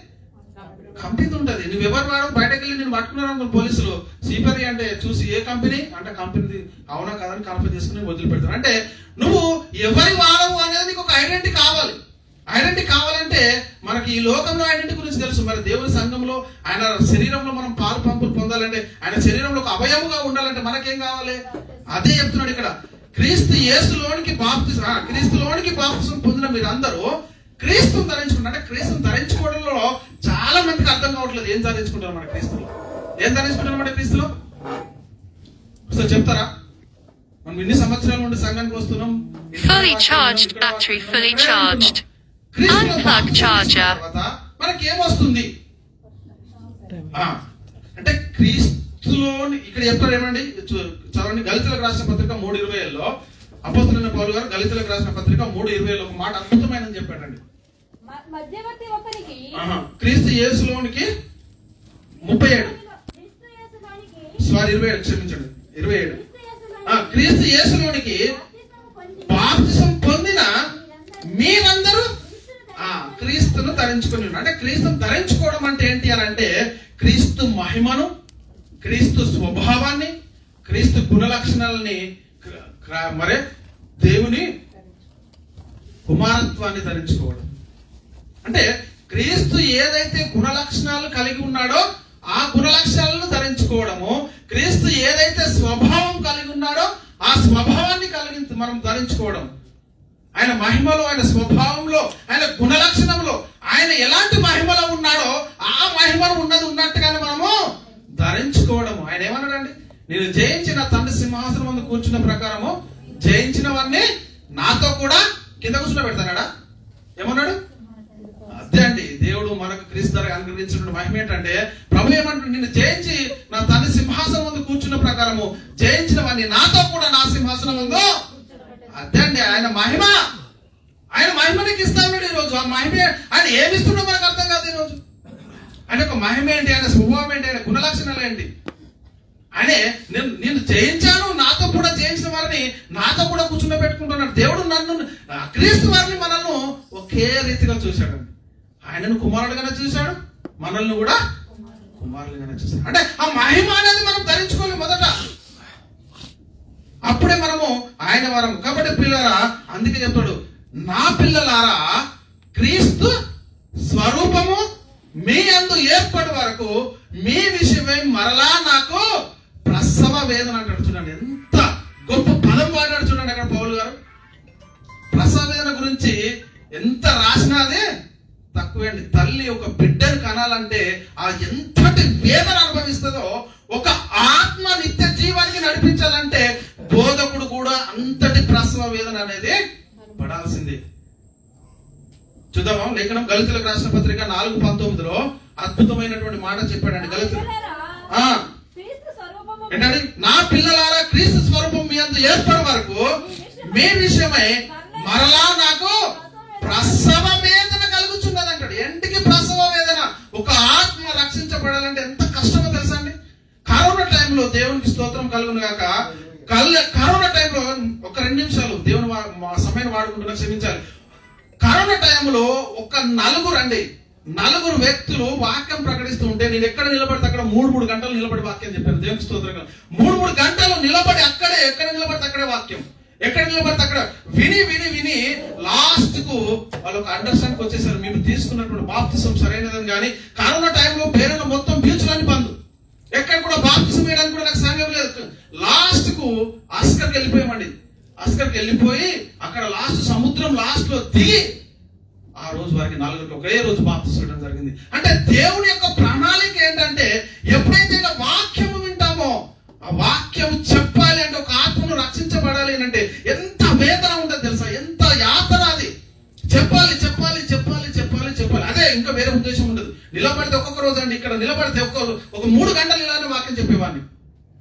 కంపెనీ ఉంటుంది. నువ్వు ఎవరు వాడు బయటకు వెళ్ళి నేను పట్టుకున్నాను పోలీసులు సిపిఆర్ అంటే చూసి ఏ కంపెనీ అంటే కంపెనీ అవునా కాదని కన్ఫర్మ్ చేసుకుని వదిలిపెడతాను. అంటే నువ్వు ఎవరి వాడవు అనేది నీకు ఒక ఐడెంటిటీ కావాలి. ఐడెంటిటీ కావాలంటే మనకి ఈ లోకంలో ఐడెంటిటీ గురించి తెలుసు. మరి దేవుని సంఘంలో ఆయన శరీరంలో మనం పాలు పంపులు పొందాలంటే, ఆయన శరీరంలో ఒక అవయముగా ఉండాలంటే మనకేం కావాలి? అదే చెప్తున్నాడు ఇక్కడ. క్రీస్తులోనికి బాప్తిసం పొందిన మీరందరూ క్రీస్తుని ధరించుకుంటాం. అంటే క్రీస్తుని ధరించుకోవడంలో చాలా మందికి అర్థం కావట్లేదు. ఏం ధరించుకుంటారు మన క్రీస్తులో? ఏం ధరించుకుంటారు మన క్రీస్తులో? ఒకసారి చెప్తారా? మనం ఇన్ని సంవత్సరాల నుండి సంఘానికి వస్తున్నాం. Fully charged battery, fully charged. Unplug charger. మనకి ఏమొస్తుంది అంటే క్రీస్తులోని ఇక్కడ చెప్తారు ఏమండి, చదవండి. గలితీయులకు రాసిన పత్రిక 3:20లో అపోస్తలుడైన పౌలు గారు గలితీయులకు రాసిన పత్రిక 3:20లో ఒక మాట అద్భుతమైనది చెప్పాడండి. మధ్యవర్తి ఒకరికి క్రీస్తు యేసులోనికి 37 27 క్షమించండి 27 క్రీస్తు యేసులోనికి బాప్తిసం పొందిన మీరందరూ క్రీస్తును ధరించుకుని ఉన్నారు. అంటే క్రీస్తును ధరించుకోవడం అంటే ఏంటి అని అంటే క్రీస్తు మహిమను, క్రీస్తు స్వభావాన్ని, క్రీస్తు గుణలక్షణాలని, మరే దేవుని కుమారత్వాన్ని ధరించుకోవడం. అంటే క్రీస్తు ఏదైతే గుణలక్షణాలు కలిగి ఉన్నాడో ఆ గుణలక్షణాలను ధరించుకోవడము, క్రీస్తు ఏదైతే స్వభావం కలిగి ఉన్నాడో ఆ స్వభావాన్ని కలిగి మనం ధరించుకోవడం. ఆయన మహిమలో, ఆయన స్వభావంలో, ఆయన గుణలక్షణంలో, ఆయన ఎలాంటి మహిమలో ఉన్నాడో ఆ మహిమలో ఉన్నది ఉన్నట్టుగానే మనము ధరించుకోవడము. ఆయన ఏమన్నాడండి, నేను జయించిన తండ్రి సింహాసనం ముందు కూర్చున్న ప్రకారము జయించిన వారిని నాతో కూడా కింద కూర్చుని పెడతాడా? ఏమన్నాడు? అదే అండి దేవుడు మనకు క్రీస్తు ద్వారా అనుగ్రహించిన మహిమ ఏంటంటే, ప్రభు ఏమంటాడు, నిన్ను జయించి నా తండ్రి సింహాసనం ముందు కూర్చున్న ప్రకారము జయించిన వారిని నాతో కూడా నా సింహాసనం ముందు. అదే అండి ఆయన మహిమ. ఆయన మహిమ నీకు ఇస్తాడు ఈరోజు. ఆ మహిమ ఆయన ఏమిస్తుండో మనకు అర్థం కాదు ఈరోజు. ఆయన ఒక మహిమ ఏంటి, ఆయన స్వభావం ఏంటి, ఆయన గుణలక్షణాలు ఏంటి. ఆయనే నేను జయించాను, నాతో కూడా జయించిన వారిని నాతో కూడా కూర్చుని పెట్టుకుంటున్నాడు. దేవుడు నన్ను క్రీస్తు వారిని మనల్ని ఒకే రీతిగా చూశాడు. ఆయనను కుమారుడుగానే చూశాడు, మనల్ని కూడా కుమారులుగానే చూశాడు. అంటే ఆ మహిమ అనేది మనం ధరించుకోవాలి మొదట, అప్పుడే మనము ఆయన వరం. కాబట్టి పిల్లరా, అందుకే చెప్తాడు, నా పిల్లలారా క్రీస్తు స్వరూపము మీ యందు ఏర్పడి వరకు మీ విషయమై మరలా నాకు ప్రసవ వేదన అంటాడు. చూడండి ఎంత గొప్ప పదం వాడాడు చూడండి అక్కడ పౌలు గారు. ప్రసవ వేదన గురించి ఎంత రాసినాదే తక్కువే అండి. తల్లి ఒక బిడ్డను కనాలంటే ఆ ఎంతటి వేదన అనుభవిస్తుందో, ఒక ఆత్మ నిత్య జీవానికి నడిపించాలంటే బోధకుడు కూడా అంతటి ప్రసవ వేదన అనేది పడాల్సిందే. చూద్దామా లేఖనం గలితీయులకు రాసిన పత్రిక 4:19లో అద్భుతమైనటువంటి మాట చెప్పాడండి. గలితీయులు ఏంటండి, నా పిల్లలారా క్రీస్తు స్వరూపం మీ అందు ఏర్పడే వరకు మీ విషయమై మరలా నాకు ప్రసవ వేదన కలుగుచున్నది అంటాడు. ఎంటికి ప్రసవ వేదన? ఒక ఆత్మ రక్షించబడాలంటే ఎంత కష్టమో తెలుసా అండి. కరోనా టైంలో దేవునికి స్తోత్రం కలుగును గాక, కరోనా టైంలో ఒక 2 నిమిషాలు దేవుని సమయాన్ని వాడుకుంటున్నా, క్షమించాలి. కరోనా టైంలో ఒక నలుగురు వ్యక్తులు వాక్యం ప్రకటిస్తూ ఉంటే నేను ఎక్కడ నిలబడితే అక్కడ 3 గంటలు నిలబడి వాక్యం చెప్పాను. దేవునికి స్తోత్రం. 3 గంటలు నిలబడి అక్కడే, ఎక్కడ నిలబడితే అక్కడే వాక్యం, ఎక్కడ నిలబడితే అక్కడ విని లాస్ట్ కు వాళ్ళు ఒక అండర్స్టాండ్కి వచ్చేసారు, మేము తీసుకున్నటువంటి బాప్తిసం సరైనదని. కానీ కరోనా టైంలో పేరులో మొత్తం బీచ్లన్నీ బంద్, ఎక్కడ కూడా బాప్తిసం వేయడానికి కూడా నాకు సంఘం లేదు. లాస్ట్ కు ఆస్కర్కి వెళ్ళిపోయామండి. ఆస్కర్కి వెళ్ళిపోయి అక్కడ లాస్ట్ సముద్రం లాస్ట్ లో దిగి ఆ రోజు వారికి 4 ఒకే రోజు బాప్తిసం ఇవ్వడం జరిగింది. అంటే దేవుని యొక్క ప్రణాళిక ఏంటంటే, ఎప్పుడైతే వాక్యము వింటామో ఆ వాక్యము చెప్పాలి అంటే, ఒక ఆత్మను రక్షించబడాలి అంటే ఎంత వేదన ఉంటుంది తెలుసా, ఎంత యాతన అది. చెప్పాలి. అదే, ఇంకా వేరే ఉద్దేశం ఉండదు. నిలబడితే ఒక్కొక్క రోజు అండి, ఇక్కడ నిలబడితే ఒక 3 గంటలు ఇలానే వాక్యం చెప్పేవాడిని.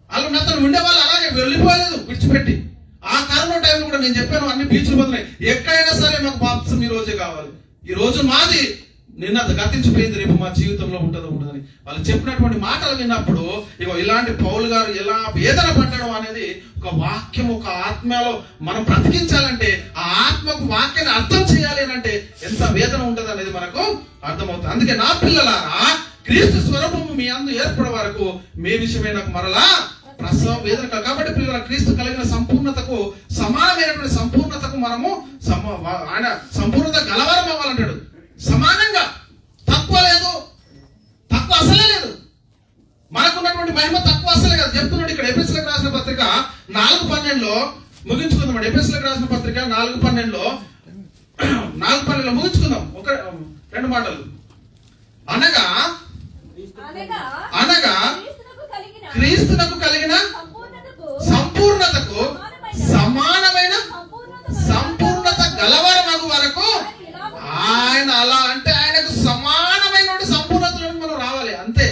వాళ్ళు నాతో ఉండేవాళ్ళు అలాగే వెళ్ళిపోలేదు విడిచిపెట్టి. ఆ కరోనా టైంలో కూడా నేను చెప్పాను, అన్ని బీచ్లు పోతున్నాయి, ఎక్కడైనా సరే మాకు బాప్తిసం ఈ రోజే కావాలి, ఈ రోజు మాది, నిన్న గతించిపోయింది, రేపు మా జీవితంలో ఉంటుందని వాళ్ళు చెప్పినటువంటి మాటలు విన్నప్పుడు ఇగో ఇలాంటి పౌలు గారు ఎలా వేదన పడడం అనేది, ఒక వాక్యం ఒక ఆత్మలో మనం బ్రతికించాలంటే, ఆ ఆత్మకు వాక్యాన్ని అర్థం చేయాలి అంటే ఎంత వేదన ఉంటుంది అనేది మనకు అర్థమవుతుంది. అందుకే నా పిల్లలారా క్రీస్తు స్వరూపము మీ అందు ఏర్పడే వరకు మీ విషయమే నాకు మరలా ప్రసవ వేదన. కాబట్టి పిల్లల క్రీస్తు కలిగిన సంపూర్ణతకు సమానమైనటువంటి సంపూర్ణతకు మనము ఆయన సంపూర్ణత గలవారం అవ్వాలంటాడు. సమానంగా, తక్కువ లేదు, తక్కువ అసలే లేదు. మనకున్నటువంటి మహిమ తక్కువ అసలే కదా చెప్తున్నాడు ఇక్కడ. ఎఫెసీయులకు రాసిన పత్రిక 4:12లో ముగించుకుందాం. ఎఫెసీయులకు రాసిన పత్రిక 4:12లో 4 ముగించుకుందాం. ఒక 2 మాటలు. అనగా క్రీస్తునకు కలిగిన సంపూర్ణతకు సమానమైన సంపూర్ణత గలవారమగు వరకు ఆయన అలా అంటే ఆయనకు సమానమైన సంపూర్ణతలో మనం రావాలి అంతే.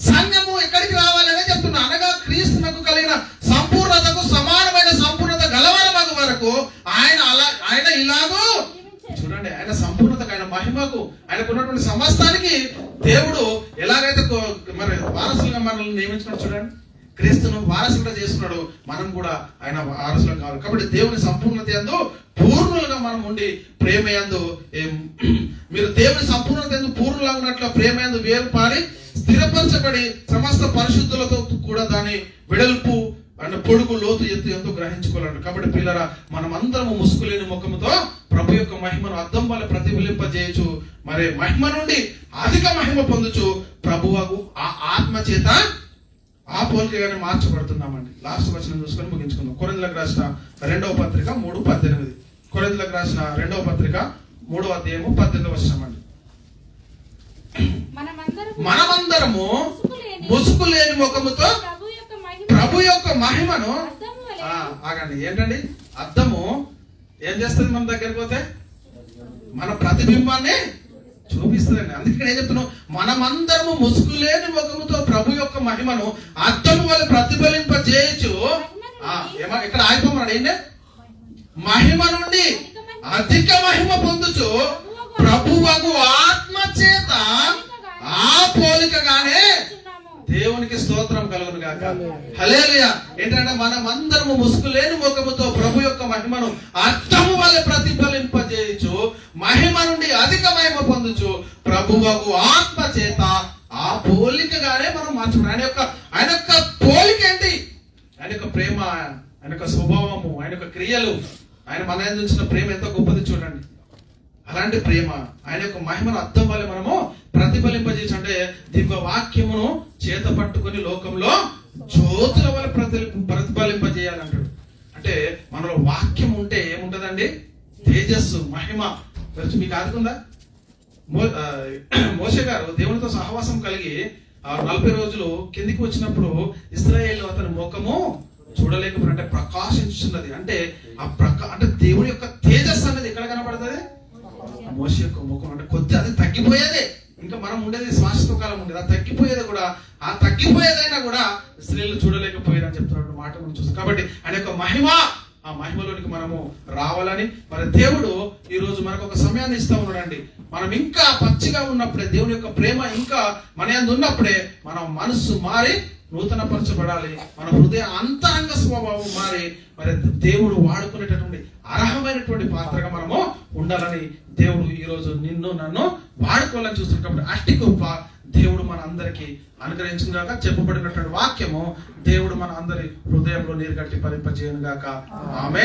సంఘము ఎక్కడికి రావాలనే చెప్తున్నా. అనగా క్రీస్తునకు కలిగిన సంపూర్ణతకు సమానమైన సంపూర్ణత గలవారమగు వరకు ఆయన ఇలాగో చూడండి. ఆయన సంపూర్ణతకు, ఆయన మహిమకు, ఆయనకు ఉన్నటువంటి సమస్తానికి దేవుడు ఎలాగైతే మరి వారసులుగా మనల్ని నియమించుకున్నాడు చూడండి. క్రీస్తును వారసులుగా చేసుకున్నాడు. మనం కూడా ఆయన వారసులు కావాలి. కాబట్టి దేవుని సంపూర్ణత యందు పూర్ణులుగా మనం ఉండి ప్రేమ యందు మీరు దేవుని సంపూర్ణత యందు పూర్ణులుగా ఉన్నట్లు ప్రేమ యందు వేరుపారి స్థిరపరచబడి సమస్త పరిశుద్ధులతో కూడా దాని వెడల్పు అంటే పొడుగు లోతు ఎత్తు ఎంతో గ్రహించుకోవాలండి. కాబట్టి పిల్లరా, మనం అందరము ముసుగులేని ముఖముతో ప్రభు యొక్క మహిమను అద్దం వల్ల ప్రతిఫలింపజేయచ్చు. మరి మహిమ నుండి అధిక మహిమ పొందుచు ప్రభువుకు ఆ ఆత్మ చేత ఆ పోలికగానే మార్చబడుతున్నామండి. లాస్ట్ వచనం చూసుకొని ముగించుకుందాం. కొరింథీయులకు రాసిన 2వ పత్రిక 3:18. కొరింథీయులకు రాసిన 2వ పత్రిక 3వ అధ్యాయము 18వ వచనం అండి. మనమందరము ముసుగులేని ముఖముతో ప్రభు యొక్క మహిమను ఆగండి. ఏంటండి అద్దము ఏం చేస్తుంది? మన దగ్గరికి పోతే మన ప్రతిబింబాన్ని చూపిస్తుందండి. అందుకే ఏం చెప్తున్నాం? మనమందరము ముసుగులేని ముఖముతో ప్రభు యొక్క మహిమను అద్దము వల్ల ప్రతిఫలింపజేయచ్చు. ఇక్కడ ఆగిపోమన్నాడు. ఏంటి? మహిమ నుండి అధిక మహిమ పొందుచు ప్రభువగు ఆత్మ చేత ఆ పోలికగానే దేవునికి స్తోత్రం కలుగును గాక. హల్లెలూయా. ఏంటంటే మనమందరము ముసుగులేని ముఖముతో ప్రభు యొక్క మహిమను అర్థము వల్ల ప్రతిఫలింపజేయచ్చు. మహిమ నుండి అధిక మహిమ పొందుచు ప్రభువకు ఆత్మ చేత ఆ పోలికగానే మనం మార్చుకున్నాం. ఆయన యొక్క పోలిక ఏంటి? ఆయన యొక్క ప్రేమ, ఆయన యొక్క స్వభావము, ఆయన యొక్క క్రియలు, ఆయన మన అందించిన ప్రేమ ఎంతో గొప్పది చూడండి. అలాంటి ప్రేమ, ఆయన యొక్క మహిమను అర్థం వల్ల మనము ప్రతిఫలింపజేసి అంటే దివ్య వాక్యమును చేత పట్టుకుని లోకంలో జ్యోతుల వల్ల ప్రతిఫలింపజేయాలంటాడు. అంటే మనలో వాక్యం ఉంటే ఏముంటదండి? తేజస్సు, మహిమ. మీకు ఆదుకుందా? మోషే గారు దేవునితో సహవాసం కలిగి 40 రోజులు కిందికి వచ్చినప్పుడు ఇశ్రాయేలు అతని ముఖము చూడలేకపోయిన అంటే ప్రకాశించున్నది. అంటే అంటే దేవుని యొక్క తేజస్సు అనేది ఎక్కడ కనబడుతుంది? మోషే యొక్క ముఖం. అంటే కొద్ది అది తగ్గిపోయేదే. ఇంకా మనం ఉండేది శాశ్వత కాలం ఉండేది. అది తగ్గిపోయేది కూడా, ఆ తగ్గిపోయేదైనా కూడా స్త్రీలు చూడలేకపోయారు అని చెప్తున్నటువంటి మాట మనం చూస్తాం. కాబట్టి ఆయన యొక్క మహిమ, ఆ మహిమలోనికి మనము రావాలని మరి దేవుడు ఈ రోజు మనకు ఒక సమయాన్ని ఇస్తా ఉన్నాడండి. మనం ఇంకా పచ్చిగా ఉన్నప్పుడే, దేవుని యొక్క ప్రేమ ఇంకా మన యందు ఉన్నప్పుడే మనం మనస్సు మారి నూతన పరచబడాలి. మన హృదయ అంతరంగ స్వభావం మారి మరి దేవుడు వాడుకునేటటువంటి అర్హమైనటువంటి పాత్రగా మనము ఉండాలని దేవుడు ఈ రోజు నిన్ను నన్ను వాడుకోవాలని చూస్తున్నాడు. కాబట్టి అట్టి గొప్ప దేవుడు మన అందరికి అనుగ్రహించును గాక. చెప్పబడినటువంటి వాక్యము దేవుడు మన అందరి హృదయంలో నీరు కట్టి ఫలింపజేయును గాక. ఆమేన్.